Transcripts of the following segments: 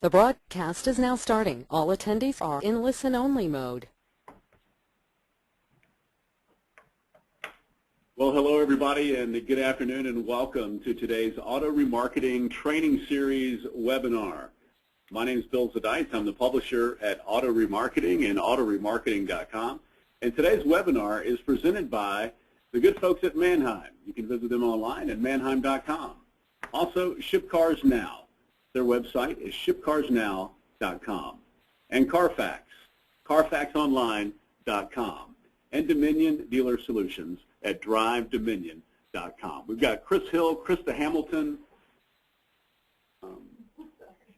The broadcast is now starting. All attendees are in listen-only mode. Well, hello everybody, and good afternoon, and welcome to today's Auto Remarketing Training Series webinar. My name is Bill Zadites. I'm the publisher at Auto Remarketing and autoremarketing.com. And today's webinar is presented by the good folks at Manheim. You can visit them online at manheim.com. Also, Ship Cars Now. Their website is shipcarsnow.com. And CARFAX, carfaxonline.com. And Dominion Dealer Solutions at drivedominion.com. We've got Chris Hill, Krista Hamilton,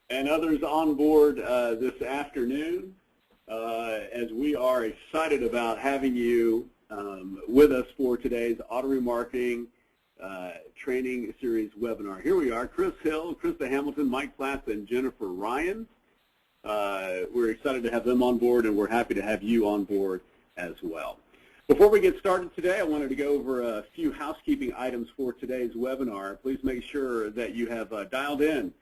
and others on board this afternoon as we are excited about having you with us for today's Auto Remarketing Training Series webinar. Here we are, Chris Hill, Krista Hamilton, Mike Platts, and Jennifer Ryan. We're excited to have them on board, and we're happy to have you on board as well. Before we get started today, I wanted to go over a few housekeeping items for today's webinar. Please make sure that you have dialed in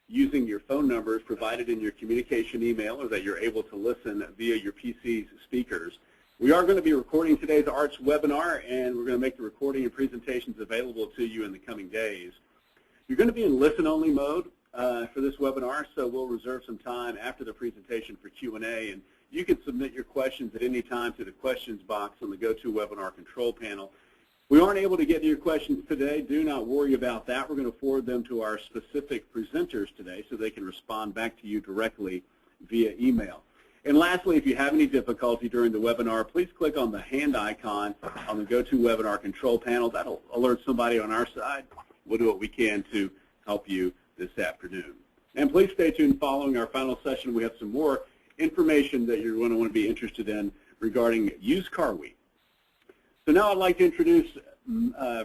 using your phone numbers provided in your communication email, or that you're able to listen via your PC's speakers. We are going to be recording today's ARTS webinar, and we're going to make the recording and presentations available to you in the coming days. You're going to be in listen-only mode for this webinar, so we'll reserve some time after the presentation for Q&A, and you can submit your questions at any time to the questions box on the GoToWebinar control panel. We aren't able to get to your questions today. Do not worry about that. We're going to forward them to our specific presenters today so they can respond back to you directly via email. And lastly, if you have any difficulty during the webinar, please click on the hand icon on the GoToWebinar control panel. That'll alert somebody on our side. We'll do what we can to help you this afternoon. And please stay tuned. Following our final session, we have some more information that you're going to want to be interested in regarding Used Car Week. So now I'd like to introduce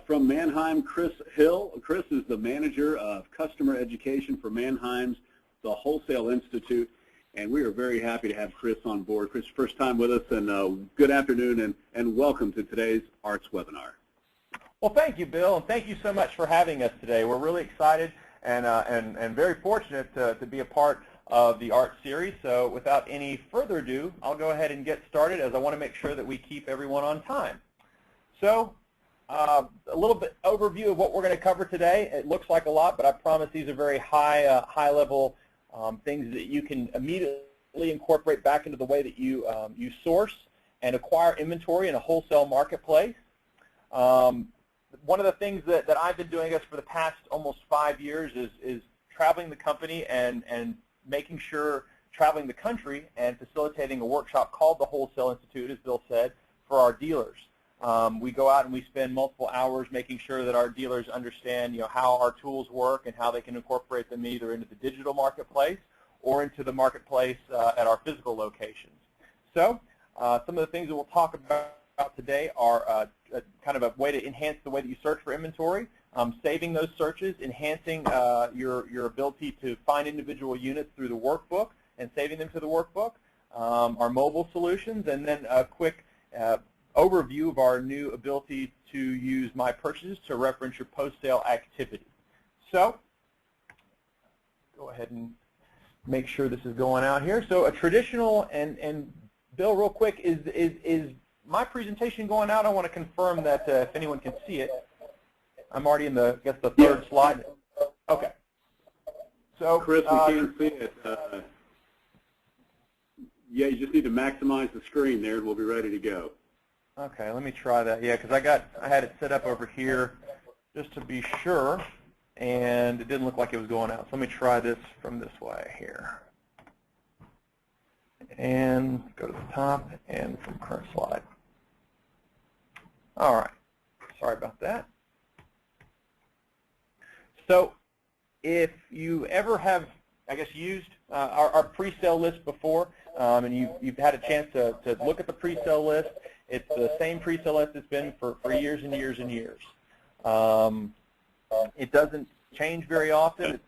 from Manheim, Chris Hill. Chris is the Manager of Customer Education for Manheim's The Wholesale Institute. And we are very happy to have Chris on board. Chris, first time with us, and good afternoon, and welcome to today's ARTS webinar. Well, thank you, Bill, and thank you so much for having us today. We're really excited and very fortunate to be a part of the ARTS series. So without any further ado, I'll go ahead and get started, as I want to make sure that we keep everyone on time. So a little bit overview of what we're going to cover today. It looks like a lot, but I promise these are very high-level things that you can immediately incorporate back into the way that you source and acquire inventory in a wholesale marketplace. One of the things that I've been doing, I guess, for the past almost 5 years is traveling the company and making sure, traveling the country and facilitating a workshop called the Wholesale Institute, as Bill said, for our dealers. We go out and we spend multiple hours making sure that our dealers understand, how our tools work and how they can incorporate them either into the digital marketplace or into the marketplace at our physical locations. So some of the things that we'll talk about today are kind of a way to enhance the way that you search for inventory, saving those searches, enhancing your ability to find individual units through the workbook and saving them to the workbook, our mobile solutions, and then a quick overview of our new ability to use My Purchases to reference your post-sale activity. So go ahead and make sure this is going out here. So a traditional, and Bill, real quick, is my presentation going out? I want to confirm that if anyone can see it. I'm already in the, I guess, the third slide. Okay. So Chris, we can't see it. Yeah, you just need to maximize the screen there, and we'll be ready to go. Okay, let me try that. Yeah, because I had it set up over here just to be sure, and it didn't look like it was going out. So let me try this from this way here. And go to the top and from current slide. All right, sorry about that. So if you ever have, I guess, used our pre-sale list before, and you've had a chance to look at the pre-sale list, it's the same pre-sale list it's been for years and years and years. It doesn't change very often.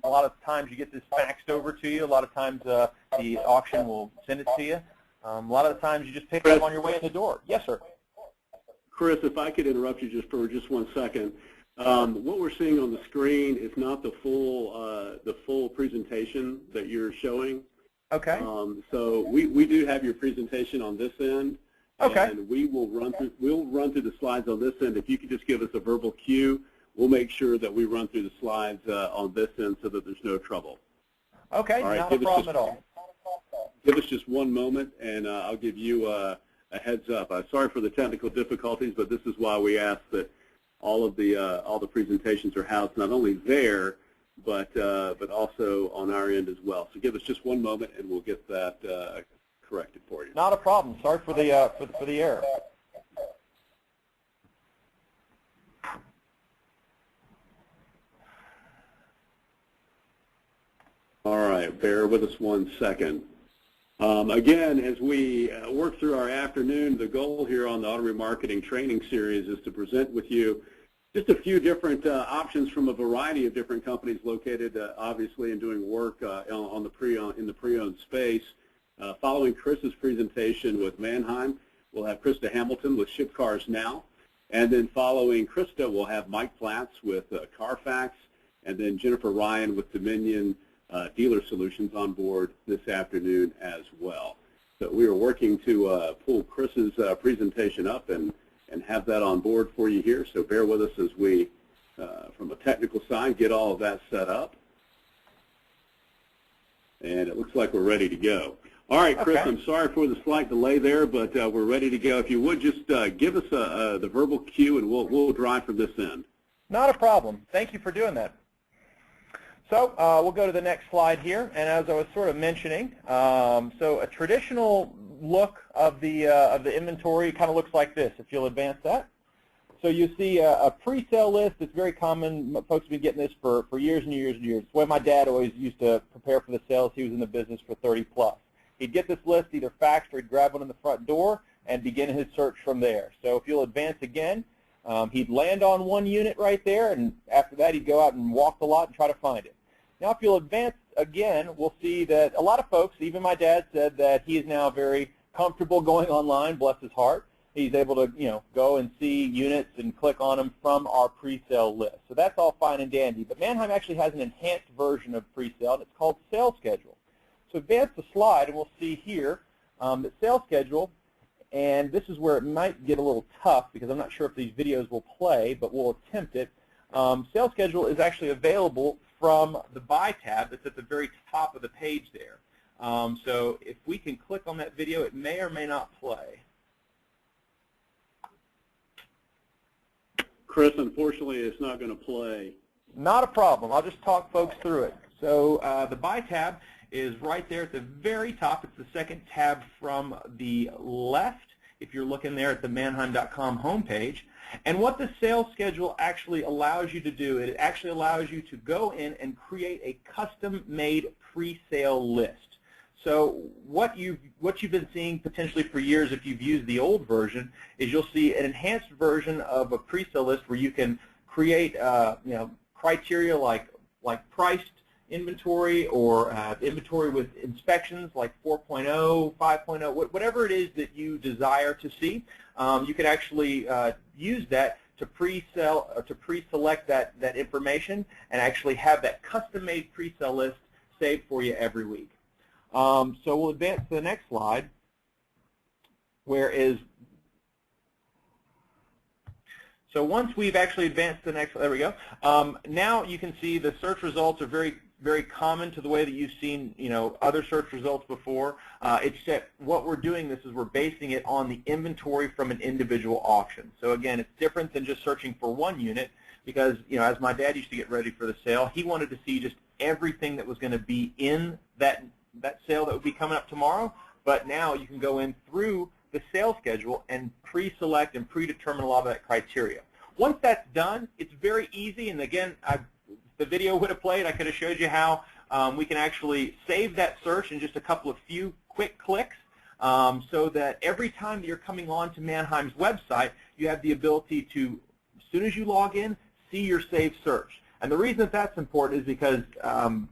A lot of times you get this faxed over to you. A lot of times the auction will send it to you. A lot of the times you just pick it up on your way in the door. Yes, sir. Chris, if I could interrupt you just 1 second. What we're seeing on the screen is not the full full presentation that you're showing. Okay. So we do have your presentation on this end. Okay. And we'll run through the slides on this end. If you could just give us a verbal cue, we'll make sure that we run through the slides on this end so that there's no trouble. Okay, right, not a problem at all. Give us just one moment, and I'll give you a heads up. Sorry for the technical difficulties, but this is why we ask that all the presentations are housed not only there, but also on our end as well. So give us just one moment, and we'll get that corrected for you. Not a problem. Sorry for the error. All right, bear with us one second. Again, as we work through our afternoon, the goal here on the Auto Remarketing Training Series is to present with you just a few different options from a variety of different companies located, obviously, and doing work in the pre-owned space. Following Chris's presentation with Manheim, we'll have Krista Hamilton with Ship Cars Now. And then following Krista, we'll have Mike Platts with CARFAX, and then Jennifer Ryan with Dominion Dealer Solutions on board this afternoon as well. So we are working to pull Chris's presentation up and have that on board for you here. So bear with us as we, from a technical side, get all of that set up. And it looks like we're ready to go. All right, Chris, Okay. I'm sorry for the slight delay there, but we're ready to go. If you would just give us the verbal cue, and we'll drive from this end. Not a problem. Thank you for doing that. So we'll go to the next slide here, and as I was sort of mentioning, so a traditional look of the inventory kind of looks like this. If you'll advance that, so you see a pre-sale list. It's very common. Folks have been getting this for years and years and years. It's the way my dad always used to prepare for the sales. He was in the business for 30 plus. He'd get this list either faxed or he'd grab one in the front door and begin his search from there. So if you'll advance again, he'd land on one unit right there, and after that he'd go out and walk the lot and try to find it. Now if you'll advance again, we'll see that a lot of folks, even my dad, said that he is now very comfortable going online, bless his heart. He's able to, go and see units and click on them from our pre-sale list. So that's all fine and dandy. But Manheim actually has an enhanced version of pre-sale, and it's called Sales Schedule. So advance the slide, and we'll see here that Sales Schedule, and this is where it might get a little tough because I'm not sure if these videos will play, but we'll attempt it. Sales Schedule is actually available from the Buy tab that's at the very top of the page there. So if we can click on that video, it may or may not play. Chris, unfortunately, it's not going to play. Not a problem. I'll just talk folks through it. So the Buy tab is right there at the very top. It's the second tab from the left if you're looking there at the Manheim.com homepage. And what the sales schedule actually allows you to do, it actually allows you to go in and create a custom-made pre-sale list. So what you've been seeing potentially for years if you've used the old version is you'll see an enhanced version of a pre-sale list where you can create criteria like priced inventory or inventory with inspections like 4.0, 5.0, whatever it is that you desire to see. You can actually use that to pre-sell or to pre-select that information and actually have that custom-made pre-sale list saved for you every week. So we'll advance to the next slide, so once we've actually advanced to the next, there we go. Now you can see the search results are very, very common to the way that you've seen, other search results before. Except what we're doing this is we're basing it on the inventory from an individual auction. So again, it's different than just searching for one unit because, as my dad used to get ready for the sale, he wanted to see just everything that was going to be in that sale that would be coming up tomorrow. But now you can go in through the sales schedule and pre-select and predetermine a lot of that criteria. Once that's done, it's very easy. And again, if the video would have played, I could have showed you how we can actually save that search in just a couple of few quick clicks so that every time that you're coming on to Manheim's website, you have the ability to, as soon as you log in, see your saved search. And the reason that that's important is because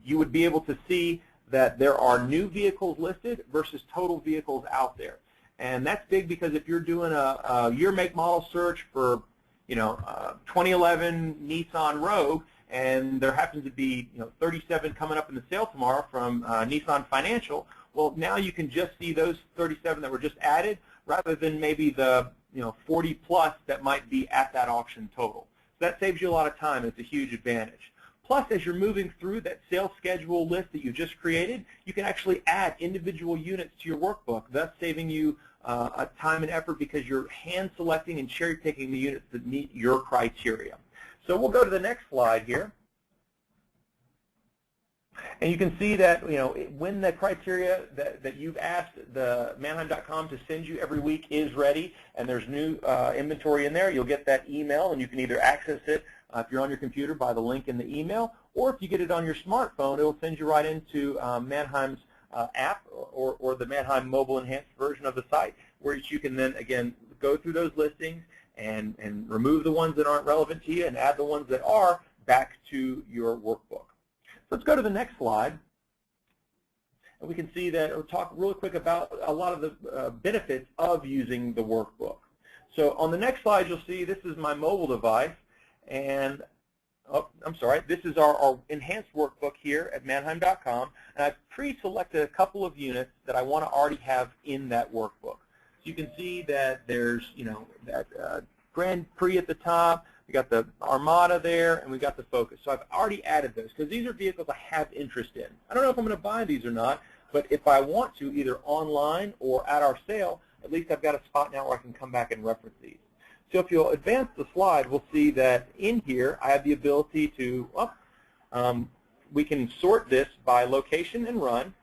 you would be able to see that there are new vehicles listed versus total vehicles out there. And that's big because if you're doing a year, make, model search for 2011 Nissan Rogue and there happens to be 37 coming up in the sale tomorrow from Nissan Financial, well, now you can just see those 37 that were just added rather than maybe the 40 plus that might be at that auction total. So that saves you a lot of time, and it's a huge advantage. Plus, as you're moving through that sales schedule list that you just created, you can actually add individual units to your workbook, thus saving you a time and effort because you're hand selecting and cherry picking the units that meet your criteria. So we'll go to the next slide here. And you can see that when the criteria that you've asked the Manheim.com to send you every week is ready and there's new inventory in there, you'll get that email, and you can either access it if you're on your computer by the link in the email, or if you get it on your smartphone, it will send you right into Manheim's app or the Manheim mobile enhanced version of the site, where you can then, again, go through those listings and remove the ones that aren't relevant to you and add the ones that are back to your workbook. So let's go to the next slide. And we can see that, we'll talk real quick about a lot of the benefits of using the workbook. So on the next slide, you'll see this is my mobile device. And, I'm sorry, this is our enhanced workbook here at Manheim.com. And I've pre-selected a couple of units that I want to already have in that workbook. So you can see that there's, that Grand Prix at the top. We got the Armada there, and we got the Focus. So I've already added those because these are vehicles I have interest in. I don't know if I'm going to buy these or not, but if I want to, either online or at our sale, at least I've got a spot now where I can come back and reference these. So if you'll advance the slide, we'll see that in here I have the ability to, we can sort this by location and run.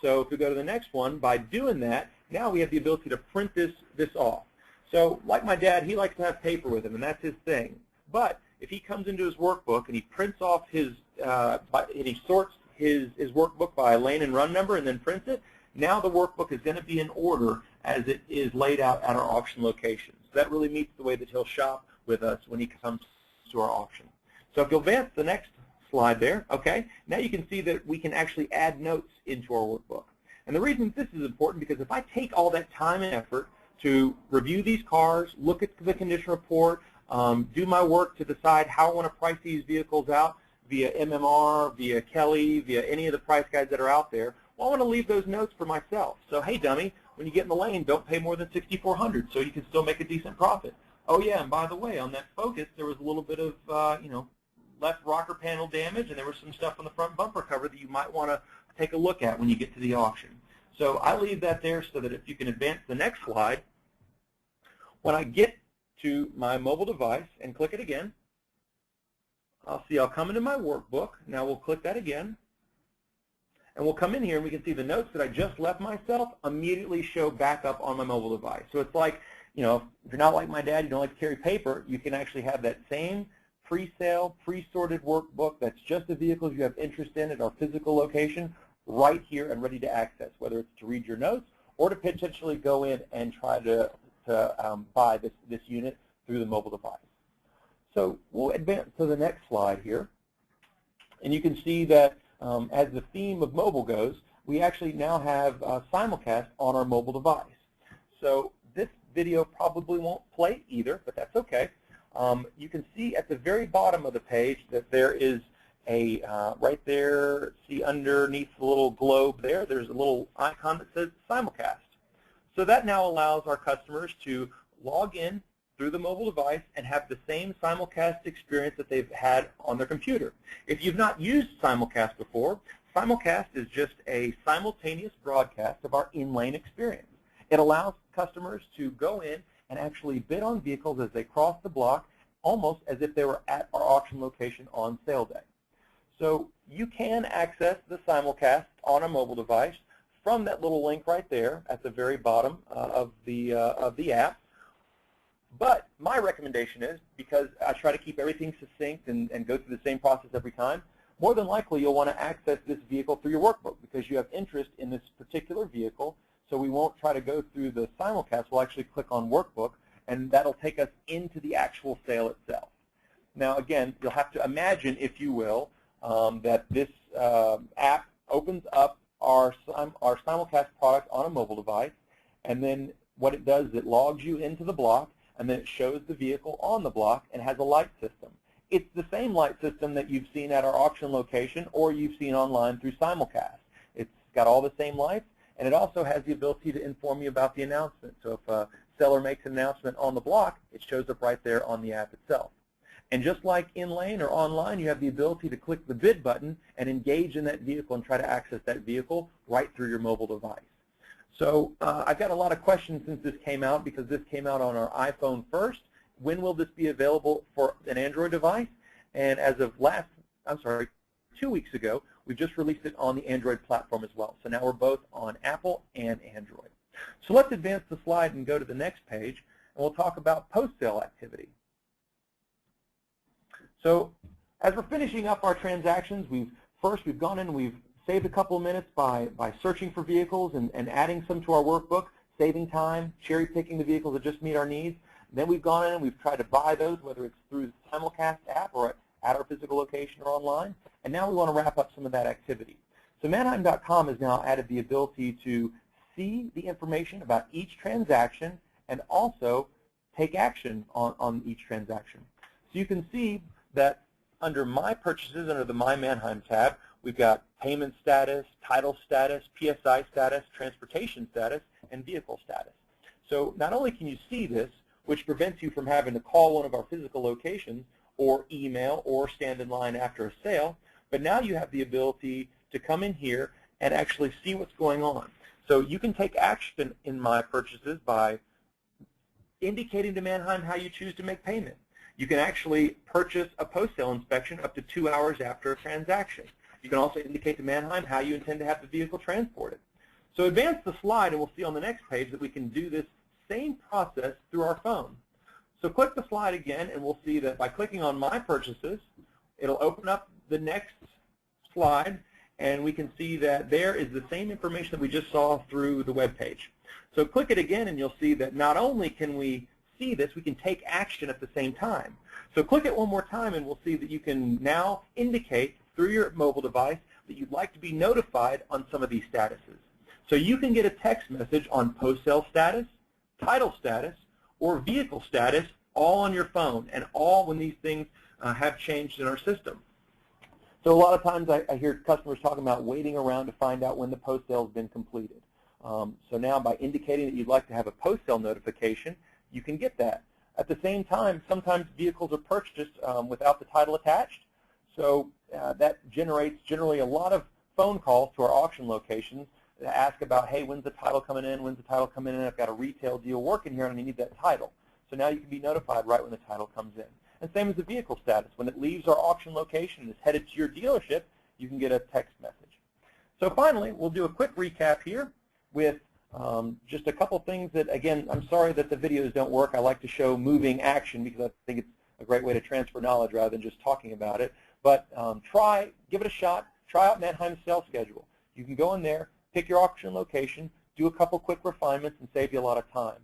So if we go to the next one, by doing that, now we have the ability to print this off. So like my dad, he likes to have paper with him, and that's his thing. But if he comes into his workbook and he prints off his, and he sorts his workbook by lane and run number and then prints it, now the workbook is going to be in order as it is laid out at our auction location. So that really meets the way that he'll shop with us when he comes to our auction. So if you'll advance the next slide there, okay, now you can see that we can actually add notes into our workbook. And the reason this is important because if I take all that time and effort to review these cars, look at the condition report, do my work to decide how I want to price these vehicles out via MMR, via Kelly, via any of the price guides that are out there, well, I want to leave those notes for myself. So, hey, dummy, when you get in the lane, don't pay more than $6,400 so you can still make a decent profit. Oh, yeah, and by the way, on that Focus, there was a little bit of, left rocker panel damage, and there was some stuff on the front bumper cover that you might want to take a look at when you get to the auction. So I leave that there so that if you can advance the next slide, when I get to my mobile device and click it again, I'll come into my workbook. Now we'll click that again. And we'll come in here and we can see the notes that I just left myself immediately show back up on my mobile device. So it's like, if you're not like my dad, you don't like to carry paper, you can actually have that same pre-sale, pre-sorted workbook that's just the vehicles you have interest in at our physical location right here and ready to access, whether it's to read your notes or to potentially go in and try to buy this unit through the mobile device. So we'll advance to the next slide here. And you can see that as the theme of mobile goes, we actually now have simulcast on our mobile device. So this video probably won't play either, but that's okay. You can see at the very bottom of the page that there is a, right there, see underneath the little globe there, there's a little icon that says simulcast. So that now allows our customers to log in through the mobile device and have the same simulcast experience that they've had on their computer. If you've not used simulcast before, simulcast is just a simultaneous broadcast of our in-lane experience. It allows customers to go in and actually bid on vehicles as they cross the block, almost as if they were at our auction location on sale day. So you can access the simulcast on a mobile device from that little link right there at the very bottom of the app. But my recommendation is, because I try to keep everything succinct and go through the same process every time, more than likely you'll want to access this vehicle through your workbook because you have interest in this particular vehicle. So we won't try to go through the simulcast. We'll actually click on workbook, and that'll take us into the actual sale itself. Now, again, you'll have to imagine, if you will, that this app opens up our simulcast product on a mobile device, and then what it does is it logs you into the block, and then it shows the vehicle on the block and has a light system. it's the same light system that you've seen at our auction location or you've seen online through simulcast. It's got all the same lights, and it also has the ability to inform you about the announcement. So if a seller makes an announcement on the block, it shows up right there on the app itself. And just like in lane or online, you have the ability to click the bid button and engage in that vehicle and try to access that vehicle right through your mobile device. So I've got a lot of questions since this came out, because this came out on our iPhone first. When will this be available for an Android device? And as of 2 weeks ago, we've just released it on the Android platform as well. So now we're both on Apple and Android. So let's advance the slide and go to the next page, and we'll talk about post-sale activity. So as we're finishing up our transactions, we've gone in and we've saved a couple of minutes by searching for vehicles and adding some to our workbook, saving time, cherry-picking the vehicles that just meet our needs. Then we've gone in and we've tried to buy those, whether it's through the simulcast app or at our physical location or online. And now we want to wrap up some of that activity. So Manheim.com has now added the ability to see the information about each transaction and also take action on each transaction. So you can see that under My Purchases, under the My Manheim tab, we've got payment status, title status, PSI status, transportation status, and vehicle status. So not only can you see this, which prevents you from having to call one of our physical locations or email or stand in line after a sale, but now you have the ability to come in here and actually see what's going on. So you can take action in My Purchases by indicating to Manheim how you choose to make payment. You can actually purchase a post-sale inspection up to 2 hours after a transaction. You can also indicate to Manheim how you intend to have the vehicle transported. So advance the slide, and we'll see on the next page that we can do this same process through our phone. So click the slide again, and we'll see that by clicking on My Purchases, it'll open up the next slide, and we can see that there is the same information that we just saw through the web page. So click it again, and you'll see that not only can we see this, we can take action at the same time. So click it one more time, and we'll see that you can now indicate through your mobile device that you'd like to be notified on some of these statuses. So you can get a text message on post-sale status, title status, or vehicle status all on your phone, and all when these things have changed in our system. So a lot of times I hear customers talking about waiting around to find out when the post-sale has been completed. So now by indicating that you'd like to have a post-sale notification, you can get that. At the same time, sometimes vehicles are purchased without the title attached. So that generates generally a lot of phone calls to our auction locations to ask about, hey, when's the title coming in? When's the title coming in? I've got a retail deal working here and I need that title. So now you can be notified right when the title comes in. And same as the vehicle status. When it leaves our auction location and is headed to your dealership, you can get a text message. So finally, we'll do a quick recap here with just a couple things that, again, I'm sorry that the videos don't work. I like to show moving action because I think it's a great way to transfer knowledge rather than just talking about it. But give it a shot. Try out Manheim's sales schedule. You can go in there, pick your auction location, do a couple quick refinements, and save you a lot of time.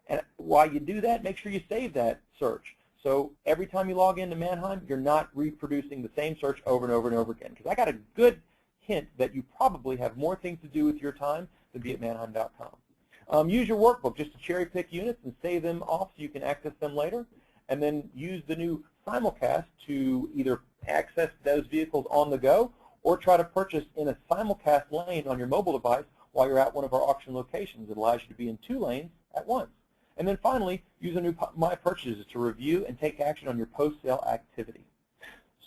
And while you do that, make sure you save that search. So every time you log into Manheim, you're not reproducing the same search over and over and over again. Because I got a good hint that you probably have more things to do with your time than be at Manheim.com. Use your workbook just to cherry pick units and save them off so you can access them later. And then use the new simulcast to either access those vehicles on the go or try to purchase in a simulcast lane on your mobile device while you're at one of our auction locations. It allows you to be in 2 lanes at once. And then finally, use a new My Purchases to review and take action on your post-sale activity.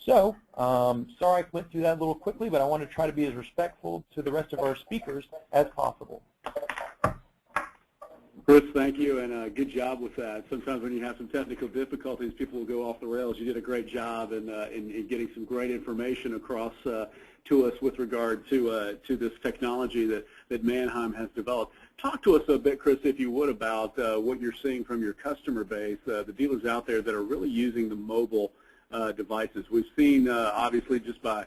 So, sorry I went through that a little quickly, but I want to try to be as respectful to the rest of our speakers as possible. Chris, thank you, and good job with that. Sometimes when you have some technical difficulties, people will go off the rails. You did a great job in getting some great information across to us with regard to this technology that Manheim has developed. Talk to us a bit, Chris, if you would, about what you're seeing from your customer base, the dealers out there that are really using the mobile devices. We've seen, obviously, just by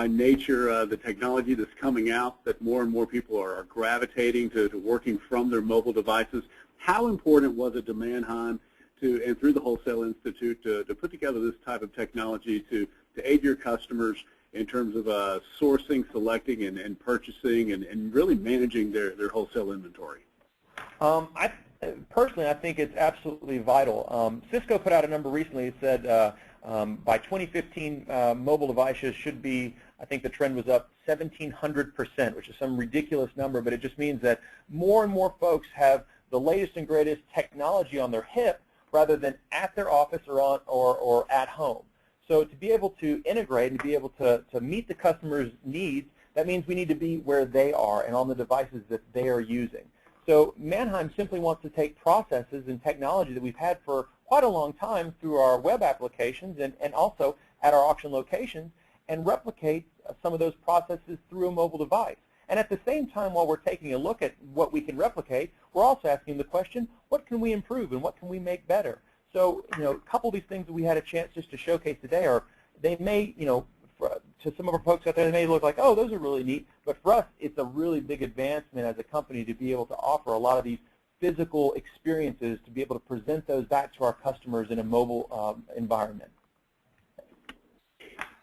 nature, the technology that's coming out, that more and more people are gravitating to working from their mobile devices. How important was it to Manheim and through the Wholesale Institute to put together this type of technology to aid your customers in terms of sourcing, selecting, and purchasing, and really managing their wholesale inventory? Personally, I think it's absolutely vital. Cisco put out a number recently that said By 2015, mobile devices should be, I think the trend was up 1,700%, which is some ridiculous number, but it just means that more and more folks have the latest and greatest technology on their hip rather than at their office or at home. So to be able to integrate and to be able to meet the customer's needs, that means we need to be where they are and on the devices that they are using. So Mannheim simply wants to take processes and technology that we've had for quite a long time through our web applications and also at our auction locations and replicate some of those processes through a mobile device. And at the same time, while we're taking a look at what we can replicate, we're also asking the question, what can we improve and what can we make better? So, a couple of these things that we had a chance just to showcase today are, they may, to some of our folks out there, they may look like, oh, those are really neat, but for us, it's a really big advancement as a company to be able to offer a lot of these physical experiences, to be able to present those back to our customers in a mobile environment.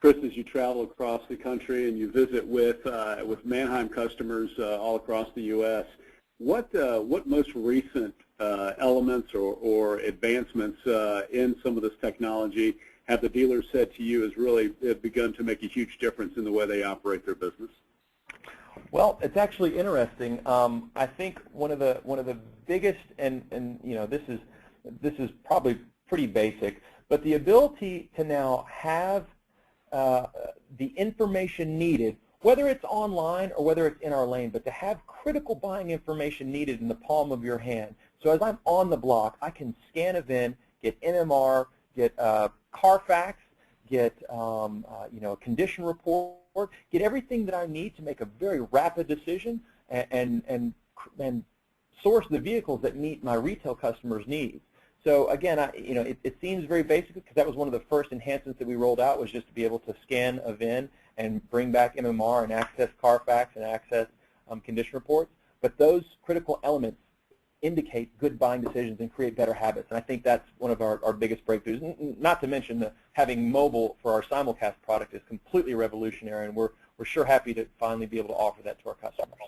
Chris, as you travel across the country and you visit with Mannheim customers all across the U.S., what most recent elements or advancements in some of this technology have the dealers said to you has really begun to make a huge difference in the way they operate their business? Well, it's actually interesting. I think one of the biggest, and this is probably pretty basic, but the ability to now have the information needed, whether it's online or whether it's in our lane, but to have critical buying information needed in the palm of your hand. So as I'm on the block, I can scan a VIN, get NMR, get CARFAX, get a condition report, get everything that I need to make a very rapid decision and source the vehicles that meet my retail customers' needs. So again, it seems very basic because that was one of the first enhancements that we rolled out, was just to be able to scan a VIN and bring back MMR and access CARFAX and access condition reports. But those critical elements indicate good buying decisions and create better habits. And I think that's one of our biggest breakthroughs. Not to mention that having mobile for our simulcast product is completely revolutionary, and we're sure happy to finally be able to offer that to our customers.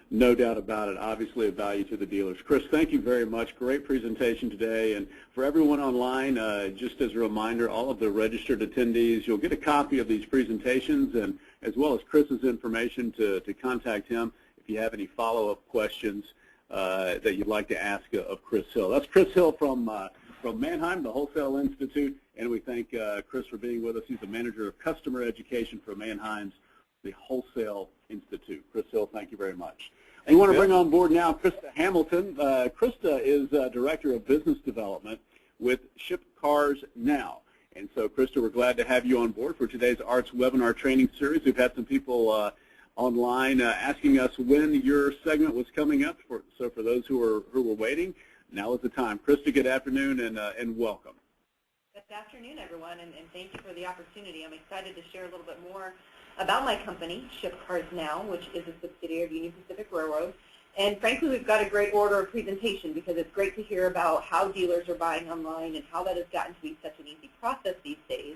No doubt about it. Obviously a value to the dealers. Chris, thank you very much. Great presentation today. And for everyone online, just as a reminder, all of the registered attendees, you'll get a copy of these presentations and as well as Chris's information to contact him if you have any follow-up questions that you'd like to ask of Chris Hill. That's Chris Hill from Mannheim, the Wholesale Institute, and we thank Chris for being with us. He's the Manager of Customer Education for Mannheim's the Wholesale Institute. Chris Hill, thank you very much. And you want to bring on board now Krista Hamilton. Krista is Director of Business Development with Ship Cars Now. And so, Krista, we're glad to have you on board for today's ARTS webinar training series. We've had some people online asking us when your segment was coming up. So for those who were waiting, now is the time. Krista, good afternoon and welcome. Good afternoon, everyone, and thank you for the opportunity. I'm excited to share a little bit more about my company, Ship Cars Now, which is a subsidiary of Union Pacific Railroad. And frankly, we've got a great order of presentation because it's great to hear about how dealers are buying online and how that has gotten to be such an easy process these days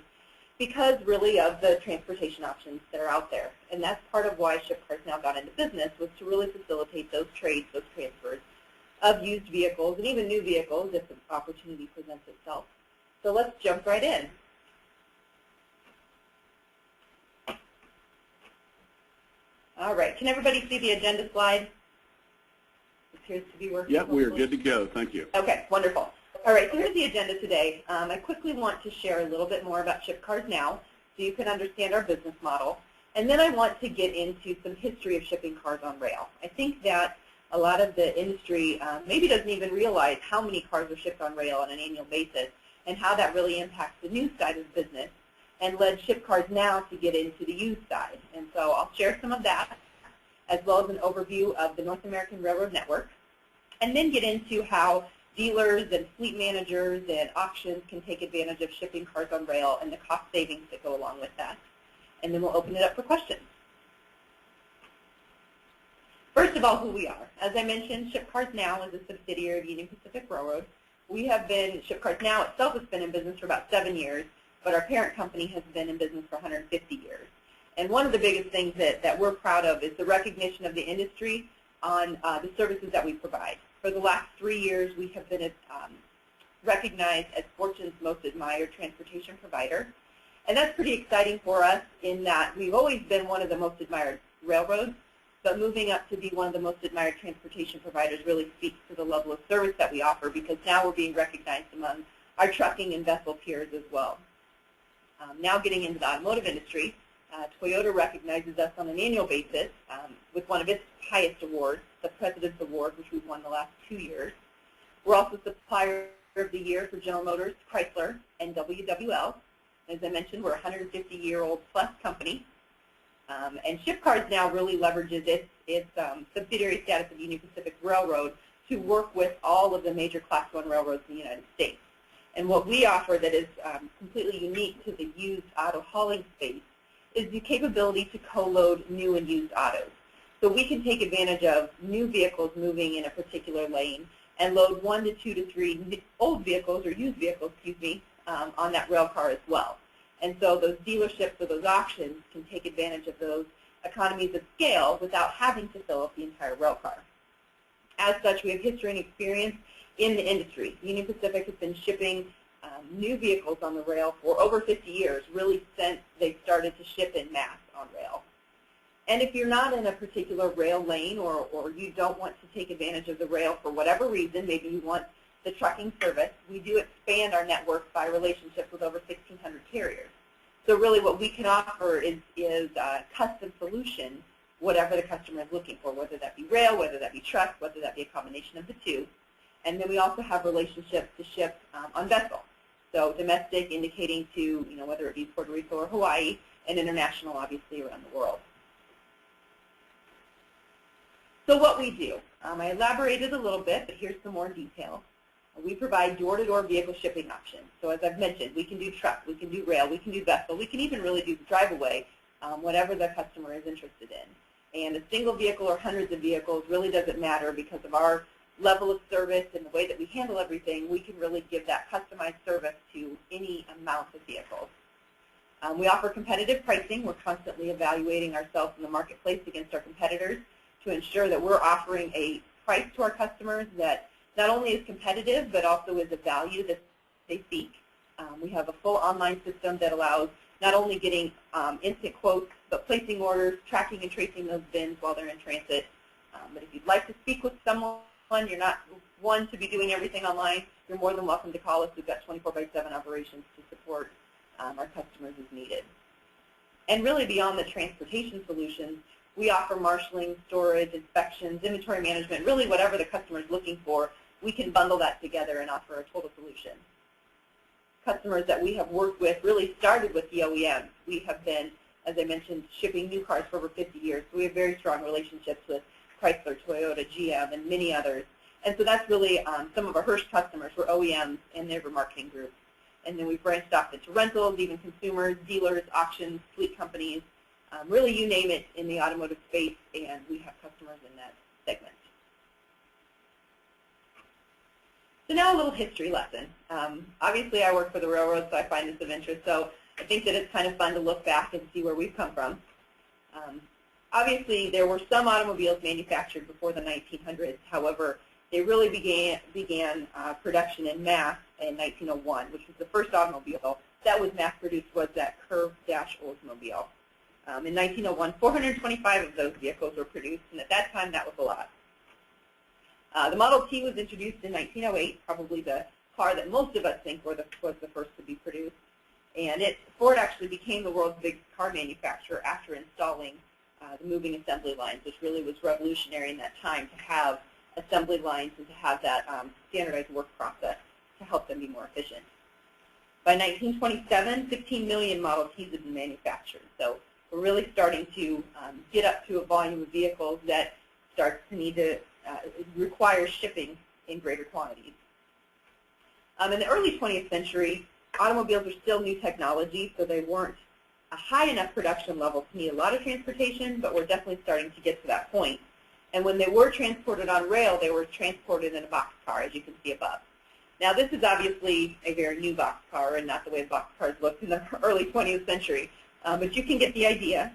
because really of the transportation options that are out there. And that's part of why Ship Cars Now got into business, was to really facilitate those trades, those transfers of used vehicles and even new vehicles if the opportunity presents itself. So let's jump right in. All right, can everybody see the agenda slide? It appears to be working. Yep, we are good to go. Thank you. Okay, wonderful. All right, so here's the agenda today. I quickly want to share a little bit more about Ship Cars Now so you can understand our business model. And then I want to get into some history of shipping cars on rail. I think that a lot of the industry maybe doesn't even realize how many cars are shipped on rail on an annual basis and how that really impacts the new side of the business, and led Ship Cars Now to get into the used side. And so I'll share some of that, as well as an overview of the North American Railroad Network, and then get into how dealers and fleet managers and auctions can take advantage of shipping cars on rail and the cost savings that go along with that. And then we'll open it up for questions. First of all, who we are. As I mentioned, Ship Cars Now is a subsidiary of Union Pacific Railroad. Ship Cars Now itself has been in business for about 7 years, but our parent company has been in business for 150 years. And one of the biggest things that we're proud of is the recognition of the industry on the services that we provide. For the last 3 years, we have been recognized as Fortune's most admired transportation provider. And that's pretty exciting for us in that we've always been one of the most admired railroads, but moving up to be one of the most admired transportation providers really speaks to the level of service that we offer, because now we're being recognized among our trucking and vessel peers as well. Now getting into the automotive industry, Toyota recognizes us on an annual basis with one of its highest awards, the President's Award, which we've won the last 2 years. We're also Supplier of the Year for General Motors, Chrysler, and WWL. As I mentioned, we're a 150-year-old plus company. And ShipCars now really leverages its subsidiary status of Union Pacific Railroad to work with all of the major Class I railroads in the United States. And what we offer that is completely unique to the used auto hauling space is the capability to co-load new and used autos. So we can take advantage of new vehicles moving in a particular lane and load 1 to 2 to 3 old vehicles, or used vehicles, on that rail car as well. And so those dealerships or those auctions can take advantage of those economies of scale without having to fill up the entire rail car. As such, we have history and experience in the industry. Union Pacific has been shipping new vehicles on the rail for over 50 years, really since they started to ship in mass on rail. And if you're not in a particular rail lane, or you don't want to take advantage of the rail for whatever reason, maybe you want the trucking service, we do expand our network by relationships with over 1,600 carriers. So really what we can offer is a custom solution, whatever the customer is looking for, whether that be rail, whether that be truck, whether that be a combination of the two. And then we also have relationships to ship on vessel. So domestic indicating to, whether it be Puerto Rico or Hawaii, and international, obviously, around the world. So what we do, I elaborated a little bit, but here's some more detail. We provide door-to-door vehicle shipping options. So as I've mentioned, we can do truck, we can do rail, we can do vessel, we can even really do drive-away, whatever the customer is interested in. And a single vehicle or hundreds of vehicles really doesn't matter, because of our level of service and the way that we handle everything. We can really give that customized service to any amount of vehicles. We offer competitive pricing. We're constantly evaluating ourselves in the marketplace against our competitors to ensure that we're offering a price to our customers that not only is competitive, but also is a value that they seek. We have a full online system that allows not only getting instant quotes, but placing orders, tracking and tracing those bins while they're in transit. But if you'd like to speak with someone, you're not one to be doing everything online, you're more than welcome to call us. We've got 24/7 operations to support our customers as needed. And really beyond the transportation solutions, we offer marshaling, storage, inspections, inventory management, really whatever the customer is looking for, we can bundle that together and offer a total solution. Customers that we have worked with really started with the OEMs. We have been, as I mentioned, shipping new cars for over 50 years, so we have very strong relationships with Chrysler, Toyota, GM, and many others. And so that's really some of our first customers were OEMs and their remarketing groups. And then we branched off into rentals, even consumers, dealers, auctions, fleet companies, really you name it in the automotive space, and we have customers in that segment. So now a little history lesson. Obviously I work for the railroad, so I find this of interest, so I think that it's kind of fun to look back and see where we've come from. Obviously, there were some automobiles manufactured before the 1900s. However, they really began production in mass in 1901, which was the first automobile that was mass-produced, was that curved-dash Oldsmobile. In 1901, 425 of those vehicles were produced, and at that time, that was a lot. The Model T was introduced in 1908, probably the car that most of us think was the first to be produced. And Ford actually became the world's biggest car manufacturer after installing the moving assembly lines, which really was revolutionary in that time to have assembly lines and to have that standardized work process to help them be more efficient. By 1927, 15 million Model Ts had been manufactured. So we're really starting to get up to a volume of vehicles that starts to need to require shipping in greater quantities. In the early 20th century, automobiles were still new technology, so they weren't a high enough production level to need a lot of transportation, but we're definitely starting to get to that point. And when they were transported on rail, they were transported in a boxcar, as you can see above. Now, this is obviously a very new boxcar and not the way boxcars looked in the early 20th century, but you can get the idea.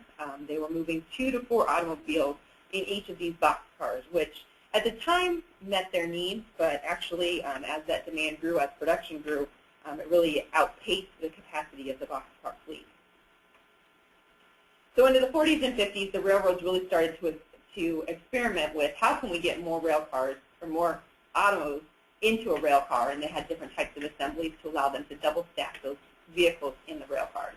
They were moving 2 to 4 automobiles in each of these boxcars, which at the time met their needs, but actually as that demand grew, as production grew, it really outpaced the capacity of the boxcar fleet. So into the 40s and 50s, the railroads really started to experiment with how can we get more rail cars or more autos into a rail car, and they had different types of assemblies to allow them to double stack those vehicles in the rail cars.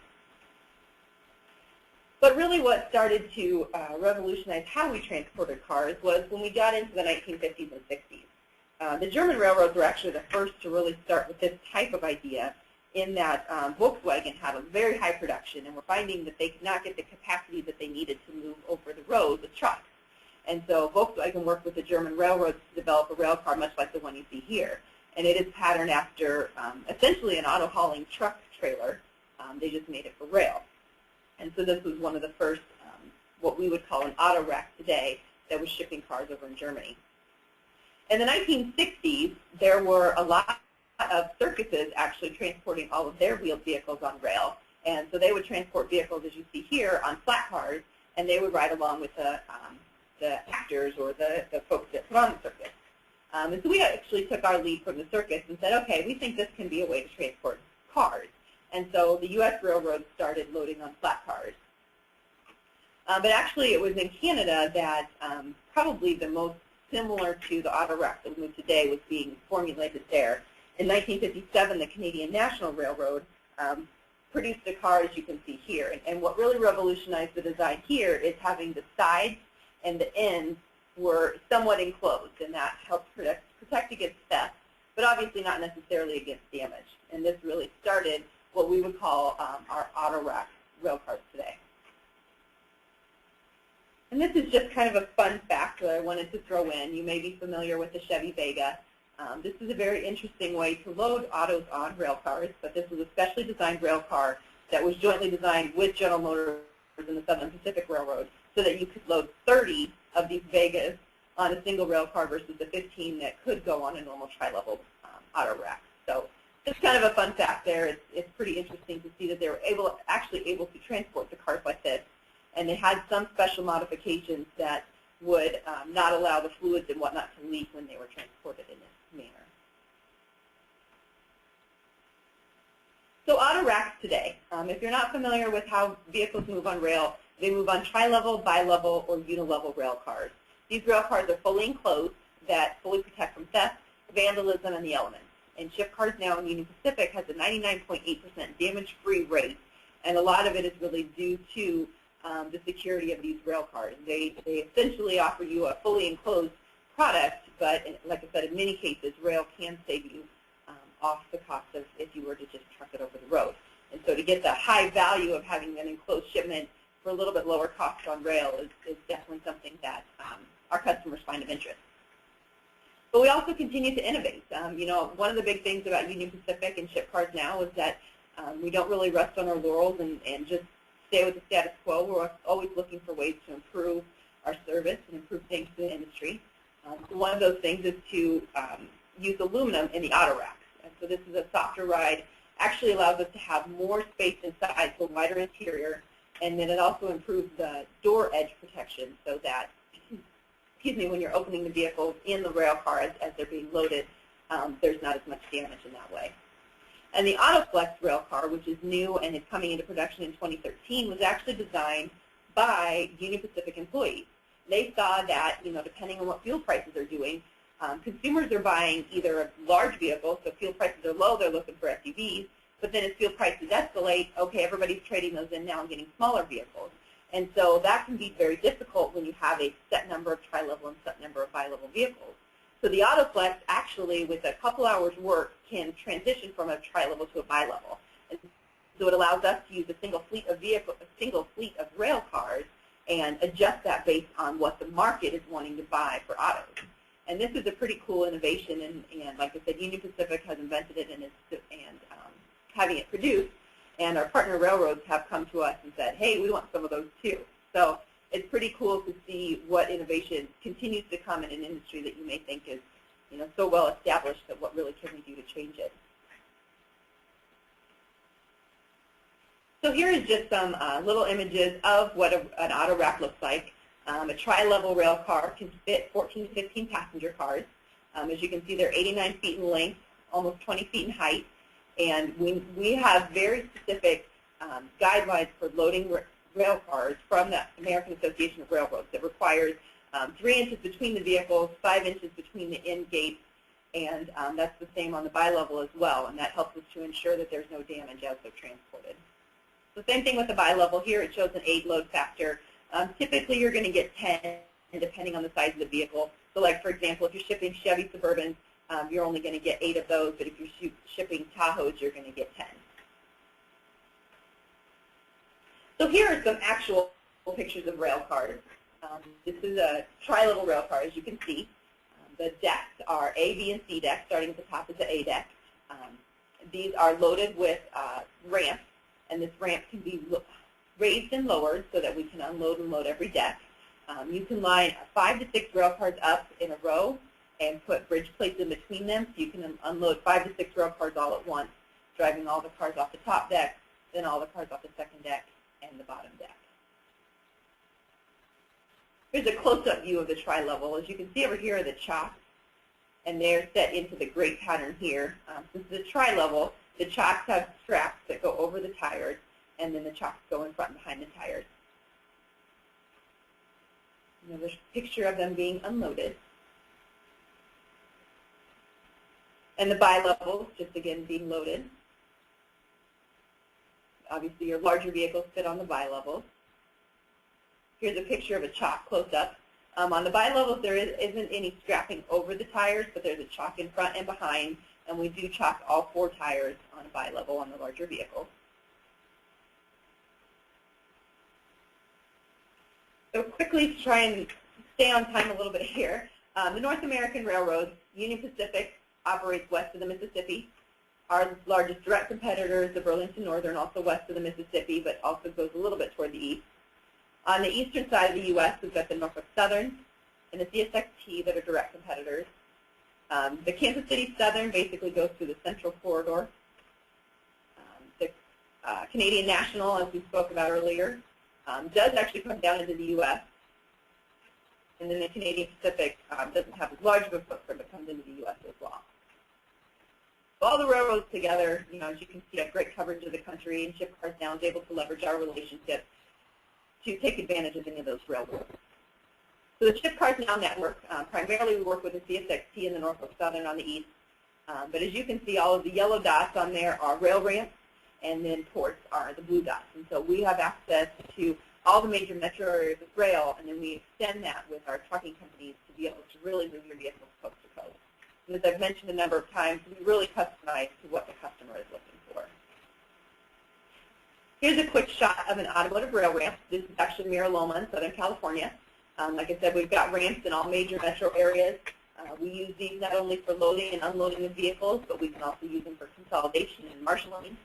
But really what started to revolutionize how we transported cars was when we got into the 1950s and 60s. The German railroads were actually the first to really start with this type of idea, in that Volkswagen had a very high production and were finding that they could not get the capacity that they needed to move over the road with trucks. And so Volkswagen worked with the German railroads to develop a rail car much like the one you see here. And it is patterned after essentially an auto hauling truck trailer. They just made it for rail. And so this was one of the first, what we would call an auto rack today, that was shipping cars over in Germany. In the 1960s, there were a lot of circuses actually transporting all of their wheeled vehicles on rail. And so they would transport vehicles, as you see here, on flat cars, and they would ride along with the actors or the folks that put on the circus. And so we actually took our lead from the circus and said, okay, we think this can be a way to transport cars. And so the U.S. railroads started loading on flat cars. But actually it was in Canada that probably the most similar to the auto rack that we move today was being formulated there. In 1957, the Canadian National Railroad produced a car, as you can see here. And what really revolutionized the design here is having the sides and the ends were somewhat enclosed, and that helped protect against theft, but obviously not necessarily against damage. And this really started what we would call our auto rack rail cars today. And this is just kind of a fun fact that I wanted to throw in. You may be familiar with the Chevy Vega. This is a very interesting way to load autos on rail cars, but this was a specially designed rail car that was jointly designed with General Motors and the Southern Pacific Railroad, so that you could load 30 of these Vegas on a single rail car versus the 15 that could go on a normal tri-level auto rack. So just kind of a fun fact there. It's pretty interesting to see that they were actually able to transport the cars like this, and they had some special modifications that would not allow the fluids and whatnot to leak when they were transported in this manner. So auto racks today, if you're not familiar with how vehicles move on rail, they move on tri-level, bi-level, or unilevel rail cars. These rail cars are fully enclosed that fully protect from theft, vandalism, and the elements. And Shift Cars Now in Union Pacific has a 99.8% damage-free rate, and a lot of it is really due to the security of these rail cars. They essentially offer you a fully enclosed product, but like I said, in many cases, rail can save you off the cost of if you were to just truck it over the road. And so to get the high value of having an enclosed shipment for a little bit lower cost on rail is definitely something that our customers find of interest. But we also continue to innovate. You know, one of the big things about Union Pacific and Shift Cars Now is that we don't really rest on our laurels and just stay with the status quo. We're always looking for ways to improve our service and improve things to the industry. So one of those things is to use aluminum in the auto racks. And so this is a softer ride. Actually allows us to have more space inside, so wider interior, and then it also improves the door edge protection so that, excuse me, when you're opening the vehicles in the rail car as they're being loaded, there's not as much damage in that way. And the AutoFlex rail car, which is new and is coming into production in 2013, was actually designed by Union Pacific employees. They saw that, you know, depending on what fuel prices are doing, consumers are buying either a large vehicle, so fuel prices are low, they're looking for SUVs, but then as fuel prices escalate, okay, everybody's trading those in now and getting smaller vehicles. And so that can be very difficult when you have a set number of tri-level and set number of bi-level vehicles. So the AutoFlex actually, with a couple hours work, can transition from a tri-level to a bi-level. And so it allows us to use a single fleet of rail cars and adjust that based on what the market is wanting to buy for autos. And this is a pretty cool innovation, and like I said, Union Pacific has invented it and having it produced, and our partner railroads have come to us and said, hey, we want some of those too. So it's pretty cool to see what innovation continues to come in an industry that you may think is, you know, so well established, that what really can we do to change it. So here is just some little images of what an auto rack looks like. A tri-level rail car can fit 14 to 15 passenger cars. As you can see, they're 89 feet in length, almost 20 feet in height, and we have very specific guidelines for loading rail cars from the American Association of Railroads that requires 3 inches between the vehicles, 5 inches between the end gates, and that's the same on the bi-level as well, and that helps us to ensure that there's no damage as they're transported. So same thing with the bi-level here. It shows an 8 load factor. Typically, you're going to get 10, depending on the size of the vehicle. So like, for example, if you're shipping Chevy Suburbans, you're only going to get 8 of those, but if you're shipping Tahoes, you're going to get 10. So here are some actual pictures of rail cars. This is a tri-level rail car, as you can see. The decks are A, B, and C decks. Starting at the top is the A deck. These are loaded with ramps, and this ramp can be raised and lowered so that we can unload and load every deck. You can line 5 to 6 rail cars up in a row and put bridge plates in between them, so you can unload 5 to 6 rail cars all at once, driving all the cars off the top deck, then all the cars off the second deck and the bottom deck. Here's a close-up view of the tri-level. As you can see over here are the chocks, and they're set into the grate pattern here. Since it's a tri-level, the chocks have straps that go over the tires, and then the chocks go in front and behind the tires. Another picture of them being unloaded. And the bi-levels, just again being loaded. Obviously, your larger vehicles fit on the bi-levels. Here's a picture of a chock close-up. On the bi-levels, there isn't any strapping over the tires, but there's a chock in front and behind, and we do chock all 4 tires on a bi-level on the larger vehicles. So quickly to try and stay on time a little bit here, the North American Railroads, Union Pacific, operates west of the Mississippi. Our largest direct competitor is the Burlington Northern, also west of the Mississippi, but also goes a little bit toward the east. On the eastern side of the U.S., we've got the Norfolk Southern and the CSXT that are direct competitors. The Kansas City Southern basically goes through the central corridor. The Canadian National, as we spoke about earlier, does actually come down into the U.S. And then the Canadian Pacific doesn't have as large of a footprint, but comes into the U.S. as well. So all the railroads together, as you can see, have great coverage of the country, and Ship Cars Now is able to leverage our relationships to take advantage of any of those railroads. So the Ship Cars Now network, primarily we work with the CSXT and the Norfolk Southern on the east. But as you can see, all of the yellow dots on there are rail ramps, and then ports are the blue dots. And so we have access to all the major metro areas of rail, and then we extend that with our trucking companies to be able to really move your vehicles coast to coast. And as I've mentioned a number of times, we really customize to what the customer is looking for. Here's a quick shot of an automotive rail ramp. This is actually Mira Loma in Southern California. Like I said, we've got ramps in all major metro areas. We use these not only for loading and unloading of vehicles, but we can also use them for consolidation and marshaling.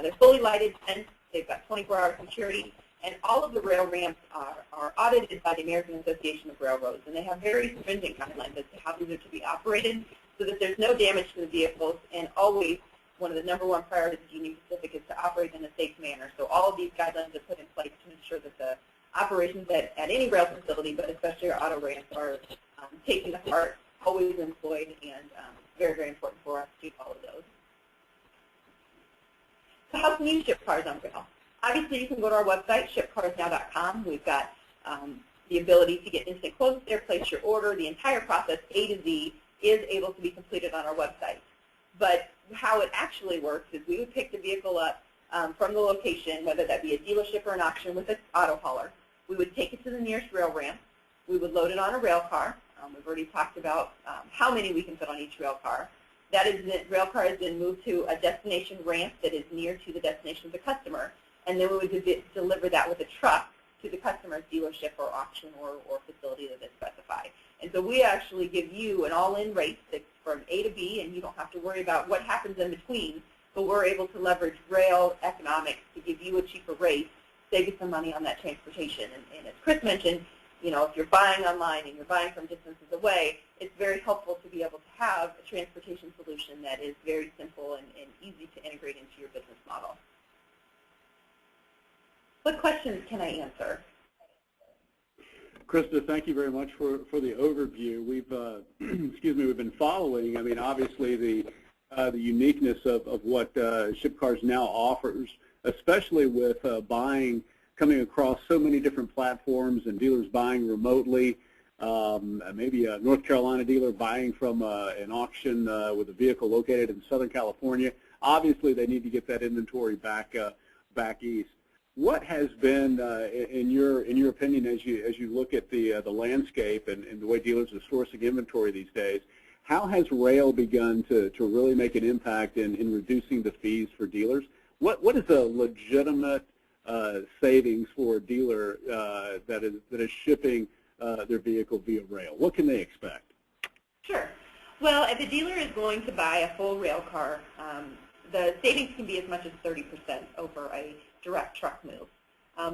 They're fully lighted tents. They've got 24-hour security. And all of the rail ramps are audited by the American Association of Railroads. And they have very stringent guidelines as to how these are to be operated so that there's no damage to the vehicles. And always, one of the #1 priorities of Union Pacific is to operate in a safe manner. So all of these guidelines are put in place to ensure that the operations at any rail facility, but especially our auto ramps, are taken to heart, always employed, and very, very important for us to follow those. So how can you ship cars on rail? Obviously, you can go to our website, shipcarsnow.com. We've got the ability to get instant quotes there, place your order. The entire process, A to Z, is able to be completed on our website. But how it actually works is we would pick the vehicle up from the location, whether that be a dealership or an auction with an auto hauler. We would take it to the nearest rail ramp. We would load it on a rail car. We've already talked about how many we can fit on each rail car. That is, the rail car is then moved to a destination ramp that is near to the destination of the customer, and then we would deliver that with a truck to the customer's dealership or auction or facility that is specified. And so we actually give you an all-in rate that's from A to B, and you don't have to worry about what happens in between, but we're able to leverage rail economics to give you a cheaper rate, save you some money on that transportation. And as Chris mentioned, if you're buying online and you're buying from distances away, it's very helpful to be able to have a transportation solution that is very simple and easy to integrate into your business model. What questions can I answer? Krista, thank you very much for the overview. We've we've been following. I mean, obviously the uniqueness of what ShipCars Now offers, especially with coming across so many different platforms and dealers buying remotely. Maybe a North Carolina dealer buying from an auction with a vehicle located in Southern California. Obviously, they need to get that inventory back east. What has been, in your opinion, as you look at the landscape and the way dealers are sourcing inventory these days, how has rail begun to really make an impact in reducing the fees for dealers? What is a legitimate savings for a dealer that is shipping their vehicle via rail? What can they expect? Sure. Well, if a dealer is going to buy a full rail car, the savings can be as much as 30% over a direct truck move.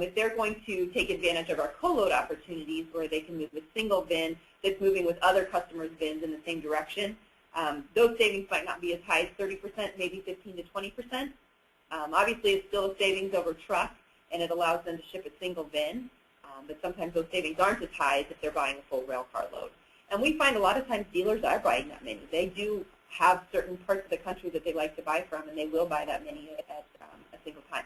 If they're going to take advantage of our co-load opportunities where they can move a single bin that's moving with other customers' bins in the same direction, those savings might not be as high as 30%, maybe 15 to 20%. Obviously, it's still a savings over truck, and it allows them to ship a single bin, but sometimes those savings aren't as high as if they're buying a full rail car load. And we find a lot of times dealers are buying that many. They do have certain parts of the country that they like to buy from, and they will buy that many at a single time.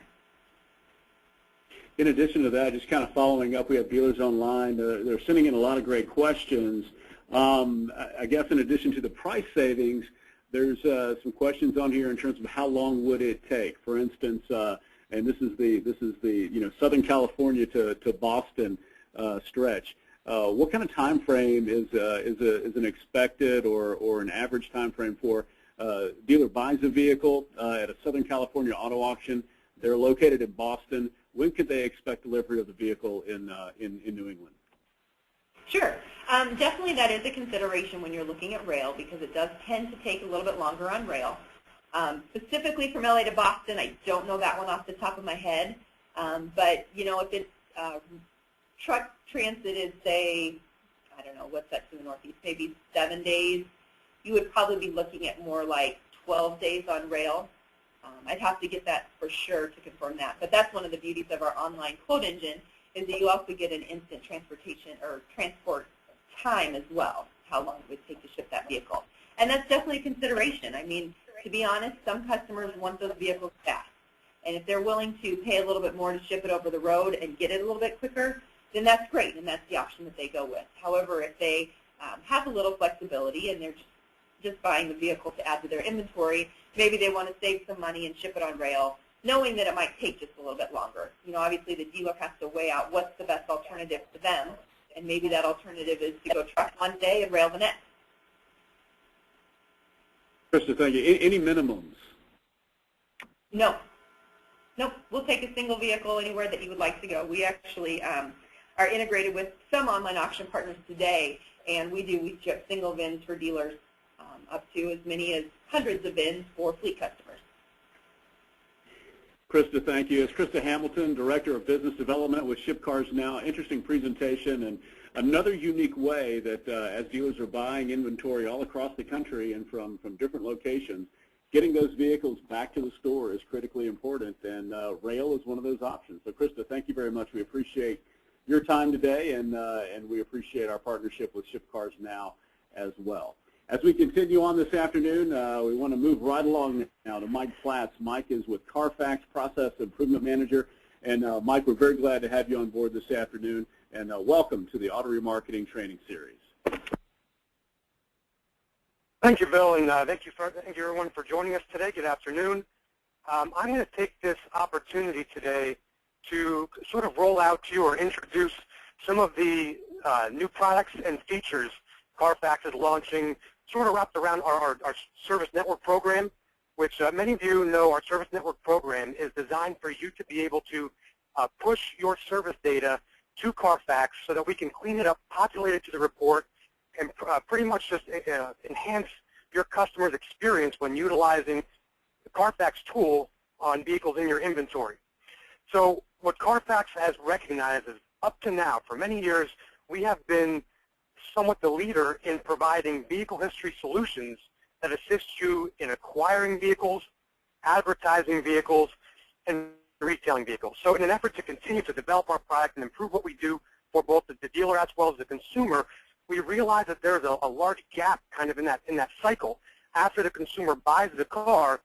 In addition to that, just kind of following up, we have dealers online. They're sending in a lot of great questions. I guess in addition to the price savings, there's some questions on here in terms of how long would it take. For instance, and this is the Southern California to Boston stretch. What kind of time frame is an expected or an average time frame for dealer buys a vehicle at a Southern California auto auction? They're located in Boston. When could they expect delivery of the vehicle in New England? Sure. Definitely that is a consideration when you're looking at rail because it does tend to take a little bit longer on rail. Specifically from LA to Boston, I don't know that one off the top of my head. But, if it's truck transit is, say, I don't know, what's that to the northeast, maybe 7 days, you would probably be looking at more like 12 days on rail. I'd have to get that for sure to confirm that. But that's one of the beauties of our online quote engine is that you also get an instant transportation or transport time as well, how long it would take to ship that vehicle. And that's definitely a consideration. I mean, to be honest, some customers want those vehicles fast. And if they're willing to pay a little bit more to ship it over the road and get it a little bit quicker, then that's great, and that's the option that they go with. However, if they have a little flexibility and they're just buying the vehicle to add to their inventory, maybe they want to save some money and ship it on rail, knowing that it might take just a little bit longer. Obviously the dealer has to weigh out what's the best alternative to them, and maybe that alternative is to go truck one day and rail the next. Krista, thank you. Any minimums? No. Nope. We'll take a single vehicle anywhere that you would like to go. We actually are integrated with some online auction partners today, and we ship single VINs for dealers up to as many as hundreds of VINs for fleet customers. Krista, thank you. It's Krista Hamilton, Director of Business Development with ShipCars Now. Interesting presentation and another unique way that as dealers are buying inventory all across the country and from different locations, getting those vehicles back to the store is critically important, and rail is one of those options. So, Krista, thank you very much. We appreciate your time today, and we appreciate our partnership with ShipCars Now as well. As we continue on this afternoon, we want to move right along now to Mike Platts. Mike is with CARFAX, Process Improvement Manager. And Mike, we're very glad to have you on board this afternoon, and welcome to the Auto Remarketing Training Series. Thank you, Bill, and thank you everyone for joining us today. Good afternoon. I'm going to take this opportunity today to sort of roll out to you or introduce some of the new products and features CARFAX is launching, sort of wrapped around our service network program, which many of you know our service network program is designed for you to be able to push your service data to CARFAX so that we can clean it up, populate it to the report, and pretty much just enhance your customer's experience when utilizing the CARFAX tool on vehicles in your inventory. So what CARFAX has recognized is up to now, for many years, we have been somewhat the leader in providing vehicle history solutions that assist you in acquiring vehicles, advertising vehicles, and retailing vehicles. So in an effort to continue to develop our product and improve what we do for both the dealer dealer as well as the consumer, we realize that there's a large gap kind of in that cycle after the consumer buys the car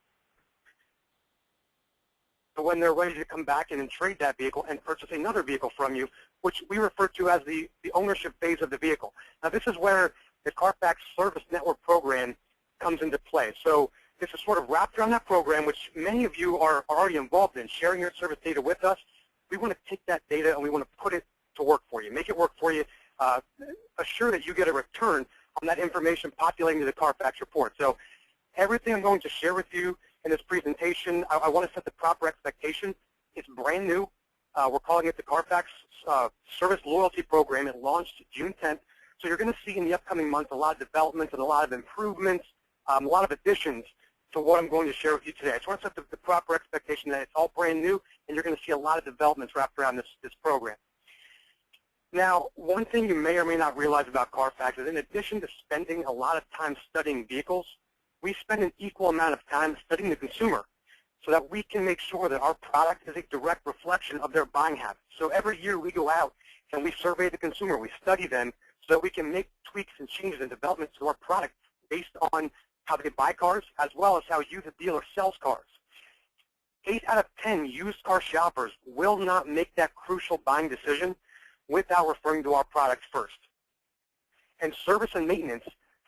when they're ready to come back in and trade that vehicle and purchase another vehicle from you, which we refer to as the ownership phase of the vehicle. Now, this is where the CARFAX Service Network program comes into play. So this is sort of wrapped around that program, which many of you are already involved in, sharing your service data with us. We want to take that data and we want to put it to work for you, make it work for you, assure that you get a return on that information populating the CARFAX report. So everything I'm going to share with you in this presentation, I want to set the proper expectation. It's brand new. We're calling it the CARFAX Service Loyalty Program. It launched June 10th. So you're going to see in the upcoming months a lot of developments and a lot of improvements, a lot of additions to what I'm going to share with you today. I just want to set the proper expectation that it's all brand new, and you're going to see a lot of developments wrapped around this program. Now, one thing you may or may not realize about CARFAX is in addition to spending a lot of time studying vehicles, we spend an equal amount of time studying the consumer so that we can make sure that our product is a direct reflection of their buying habits. So every year we go out and we survey the consumer, we study them so that we can make tweaks and changes and developments to our product based on how they buy cars as well as how you, the dealer, sells cars. 8 out of 10 used car shoppers will not make that crucial buying decision without referring to our product first. And service and maintenance